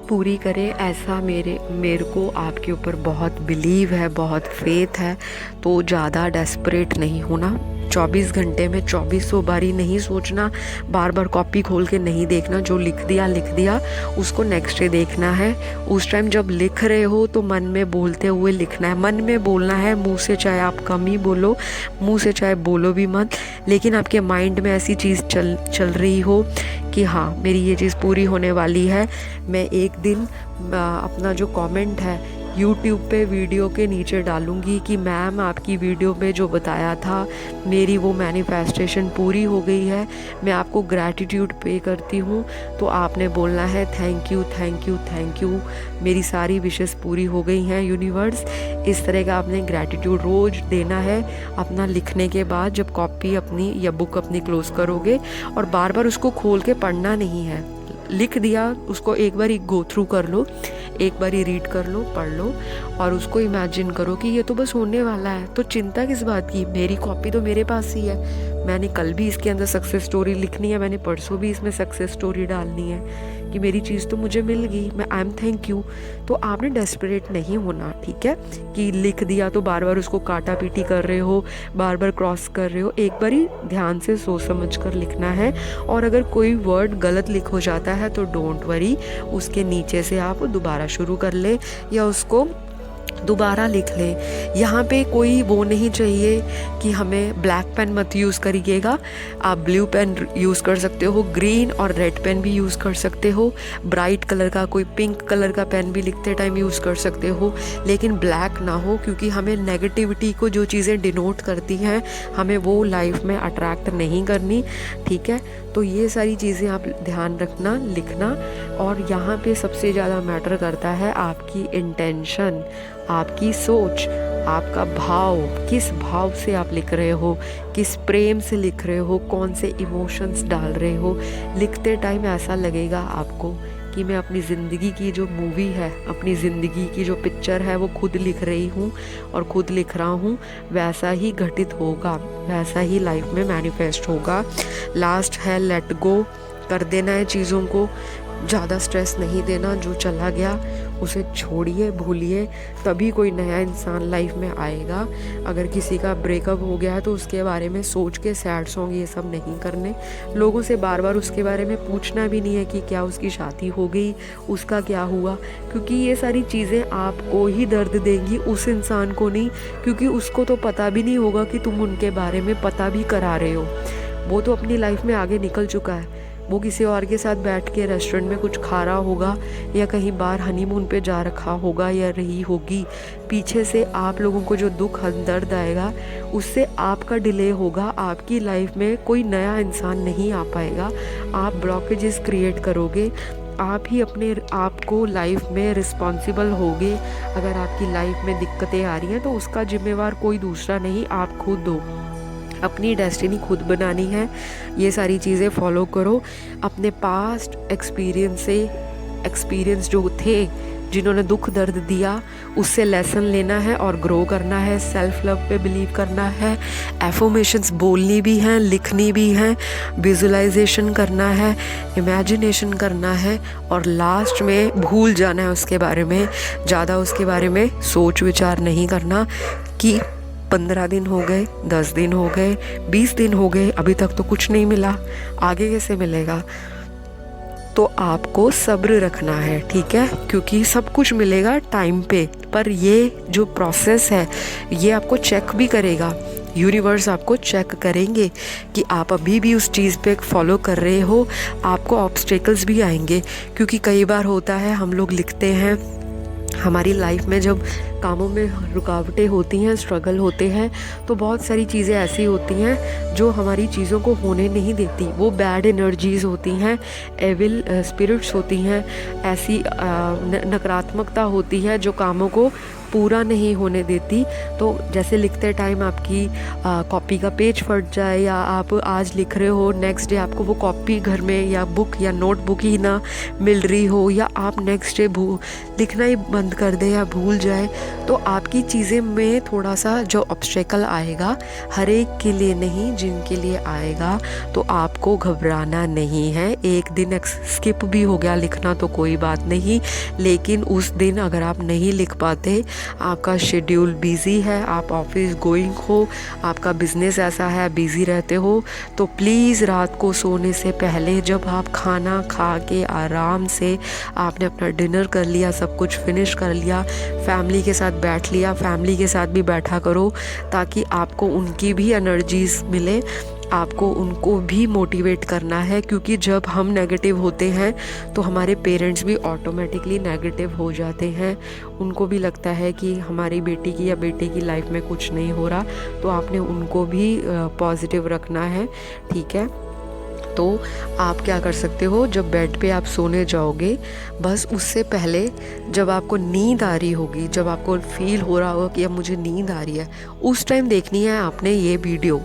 पूरी करे, ऐसा मेरे को आपके ऊपर बहुत बिलीव है, बहुत फेथ है। तो ज़्यादा डेस्परेट नहीं होना, 24 घंटे में 2400 बारी नहीं सोचना, बार बार कॉपी खोल के नहीं देखना। जो लिख दिया उसको नेक्स्ट डे देखना है। उस टाइम जब लिख रहे हो तो मन में बोलते हुए लिखना है। मन में बोलना है, मुंह से चाहे आप कम ही बोलो, मुंह से चाहे बोलो भी मत, लेकिन आपके माइंड में ऐसी चीज़ चल रही हो कि हाँ मेरी ये चीज़ पूरी होने वाली है। मैं एक दिन अपना जो कमेंट है YouTube पे वीडियो के नीचे डालूंगी कि मैम आपकी वीडियो में जो बताया था मेरी वो मैनिफेस्टेशन पूरी हो गई है, मैं आपको ग्रैटिट्यूड पे करती हूँ। तो आपने बोलना है thank you thank you thank you, मेरी सारी विशेस पूरी हो गई हैं यूनिवर्स। इस तरह का आपने ग्रैटिट्यूड रोज़ देना है अपना लिखने के बाद, जब कॉपी अपनी या बुक अपनी क्लोज करोगे। और बार बार उसको खोल के पढ़ना नहीं है। लिख दिया उसको एक बार ही गो थ्रू कर लो, एक बार ही रीड कर लो, पढ़ लो और उसको इमेजिन करो कि ये तो बस होने वाला है, तो चिंता किस बात की, मेरी कॉपी तो मेरे पास ही है। मैंने कल भी इसके अंदर सक्सेस स्टोरी लिखनी है, मैंने परसों भी इसमें सक्सेस स्टोरी डालनी है कि मेरी चीज़ तो मुझे मिल गई, मैं आई एम थैंक यू। तो आपने डेस्परेट नहीं होना, ठीक है, कि लिख दिया तो बार बार उसको काटा पीटी कर रहे हो, बार बार क्रॉस कर रहे हो। एक बार ही ध्यान से सोच समझ कर लिखना है। और अगर कोई वर्ड गलत लिख हो जाता है तो डोंट वरी, उसके नीचे से आप दोबारा शुरू कर ले या उसको दोबारा लिख ले। यहाँ पे कोई वो नहीं चाहिए कि हमें ब्लैक पेन मत यूज़ करिएगा, आप ब्लू पेन यूज़ कर सकते हो, ग्रीन और रेड पेन भी यूज़ कर सकते हो, ब्राइट कलर का कोई पिंक कलर का पेन भी लिखते टाइम यूज़ कर सकते हो, लेकिन ब्लैक ना हो, क्योंकि हमें नेगेटिविटी को जो चीज़ें डिनोट करती हैं हमें वो लाइफ में अट्रैक्ट नहीं करनी, ठीक है। तो ये सारी चीज़ें आप ध्यान रखना, लिखना। और यहाँ पे सबसे ज़्यादा मैटर करता है आपकी इंटेंशन, आपकी सोच, आपका भाव, किस भाव से आप लिख रहे हो, किस प्रेम से लिख रहे हो, कौन से इमोशंस डाल रहे हो। लिखते टाइम ऐसा लगेगा आपको कि मैं अपनी ज़िंदगी की जो मूवी है, अपनी ज़िंदगी की जो पिक्चर है वो खुद लिख रही हूँ और खुद लिख रहा हूँ, वैसा ही घटित होगा, वैसा ही लाइफ में मैनिफेस्ट होगा। लास्ट है लेट गो, कर देना है चीज़ों को, ज़्यादा स्ट्रेस नहीं देना। जो चला गया उसे छोड़िए, भूलिए, तभी कोई नया इंसान लाइफ में आएगा। अगर किसी का ब्रेकअप हो गया है तो उसके बारे में सोच के सैड सॉन्ग ये सब नहीं करने, लोगों से बार बार उसके बारे में पूछना भी नहीं है कि क्या उसकी शादी हो गई, उसका क्या हुआ, क्योंकि ये सारी चीज़ें आपको ही दर्द देंगी, उस इंसान को नहीं, क्योंकि उसको तो पता भी नहीं होगा कि तुम उनके बारे में पता भी करा रहे हो। वो तो अपनी लाइफ में आगे निकल चुका है, वो किसी और के साथ बैठ के रेस्टोरेंट में कुछ खा रहा होगा या कहीं बाहर हनीमून पे जा रखा होगा या रही होगी। पीछे से आप लोगों को जो दुख दर्द आएगा उससे आपका डिले होगा, आपकी लाइफ में कोई नया इंसान नहीं आ पाएगा। आप ब्लॉकेजेस क्रिएट करोगे, आप ही अपने आप को लाइफ में रिस्पॉन्सिबल होगे। अगर आपकी लाइफ में दिक्कतें आ रही हैं तो उसका जिम्मेवार कोई दूसरा नहीं, आप खुद हो। अपनी डेस्टिनी खुद बनानी है। ये सारी चीज़ें फॉलो करो। अपने पास्ट एक्सपीरियंस जो थे, जिन्होंने दुख दर्द दिया, उससे लेसन लेना है और ग्रो करना है। सेल्फ लव पे बिलीव करना है। एफर्मेशंस बोलनी भी हैं, लिखनी भी हैं, विजुअलाइजेशन करना है, इमेजिनेशन करना है और लास्ट में भूल जाना है उसके बारे में। ज़्यादा उसके बारे में सोच विचार नहीं करना कि 15 दिन हो गए, 10 दिन हो गए, 20 दिन हो गए, अभी तक तो कुछ नहीं मिला, आगे कैसे मिलेगा। तो आपको सब्र रखना है, ठीक है, क्योंकि सब कुछ मिलेगा टाइम पे, पर ये जो प्रोसेस है ये आपको चेक भी करेगा। यूनिवर्स आपको चेक करेंगे कि आप अभी भी उस चीज़ पे फॉलो कर रहे हो। आपको ऑब्स्टेकल्स भी आएंगे, क्योंकि कई बार होता है हम लोग लिखते हैं, हमारी लाइफ में जब कामों में रुकावटें होती हैं, स्ट्रगल होते हैं, तो बहुत सारी चीज़ें ऐसी होती हैं जो हमारी चीज़ों को होने नहीं देती। वो बैड एनर्जीज़ होती हैं, एविल स्पिरिट्स होती हैं, ऐसी नकारात्मकता होती है जो कामों को पूरा नहीं होने देती। तो जैसे लिखते टाइम आपकी कॉपी का पेज फट जाए, या आप आज लिख रहे हो, नेक्स्ट डे आपको वो कॉपी घर में या बुक या नोटबुक ही ना मिल रही हो, या आप नेक्स्ट डे लिखना ही बंद कर दे या भूल जाए, तो आपकी चीज़ें में थोड़ा सा जो ऑब्स्टेकल आएगा, हर एक के लिए नहीं, जिनके लिए आएगा, तो आपको घबराना नहीं है। एक दिन स्किप भी हो गया लिखना तो कोई बात नहीं, लेकिन उस दिन अगर आप नहीं लिख पाते आपका शेड्यूल बिज़ी है, आप ऑफिस गोइंग हो, आपका बिज़नेस ऐसा है, बिज़ी रहते हो, तो प्लीज़ रात को सोने से पहले जब आप खाना खा के आराम से आपने अपना डिनर कर लिया, सब कुछ फिनिश कर लिया, फैमिली के साथ बैठ लिया, फैमिली के साथ भी बैठा करो ताकि आपको उनकी भी एनर्जीज़ मिले, आपको उनको भी मोटिवेट करना है। क्योंकि जब हम नेगेटिव होते हैं तो हमारे पेरेंट्स भी ऑटोमेटिकली नेगेटिव हो जाते हैं, उनको भी लगता है कि हमारी बेटी की या बेटे की लाइफ में कुछ नहीं हो रहा, तो आपने उनको भी पॉजिटिव रखना है, ठीक है। तो आप क्या कर सकते हो, जब बेड पे आप सोने जाओगे, बस उससे पहले जब आपको नींद आ रही होगी, जब आपको फील हो रहा होगा कि अब मुझे नींद आ रही है, उस टाइम देखनी है आपने ये video,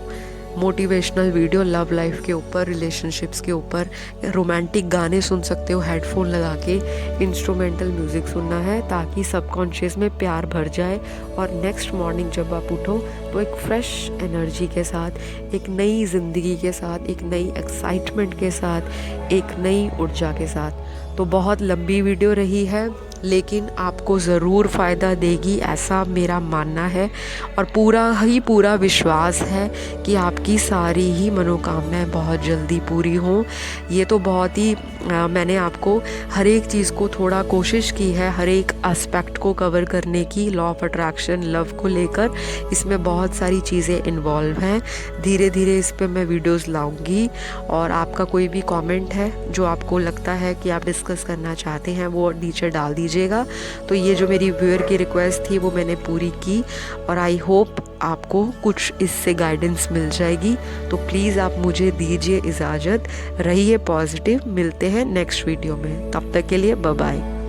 motivational video love life के ऊपर, रिलेशनशिप्स के ऊपर। रोमांटिक गाने सुन सकते हो हेडफोन लगा के, इंस्ट्रूमेंटल म्यूज़िक सुनना है ताकि सबकॉन्शियस में प्यार भर जाए और नेक्स्ट मॉर्निंग जब आप उठो तो एक फ्रेश एनर्जी के साथ, एक नई ज़िंदगी के साथ, एक नई एक्साइटमेंट के साथ, एक नई ऊर्जा के साथ। तो बहुत लंबी वीडियो रही है लेकिन आपको ज़रूर फ़ायदा देगी, ऐसा मेरा मानना है और पूरा विश्वास है कि आपकी सारी ही मनोकामनाएं बहुत जल्दी पूरी हों। ये तो बहुत ही मैंने आपको हर एक चीज़ को थोड़ा कोशिश की है, हर एक एस्पेक्ट को कवर करने की, लॉ ऑफ अट्रैक्शन, लव को लेकर इसमें बहुत सारी चीज़ें इन्वॉल्व हैं। धीरे धीरे इस पे मैं वीडियोस लाऊंगी और आपका कोई भी कमेंट है जो आपको लगता है कि आप डिस्कस करना चाहते हैं वो नीचे डाल दीजिएगा। तो ये जो मेरी व्यूअर की रिक्वेस्ट थी वो मैंने पूरी की और आई होप आपको कुछ इससे गाइडेंस मिल जाएगी। तो प्लीज़ आप मुझे दीजिए इजाज़त, रहिए पॉजिटिव, मिलते हैं नेक्स्ट वीडियो में, तब तक के लिए बाय बाय।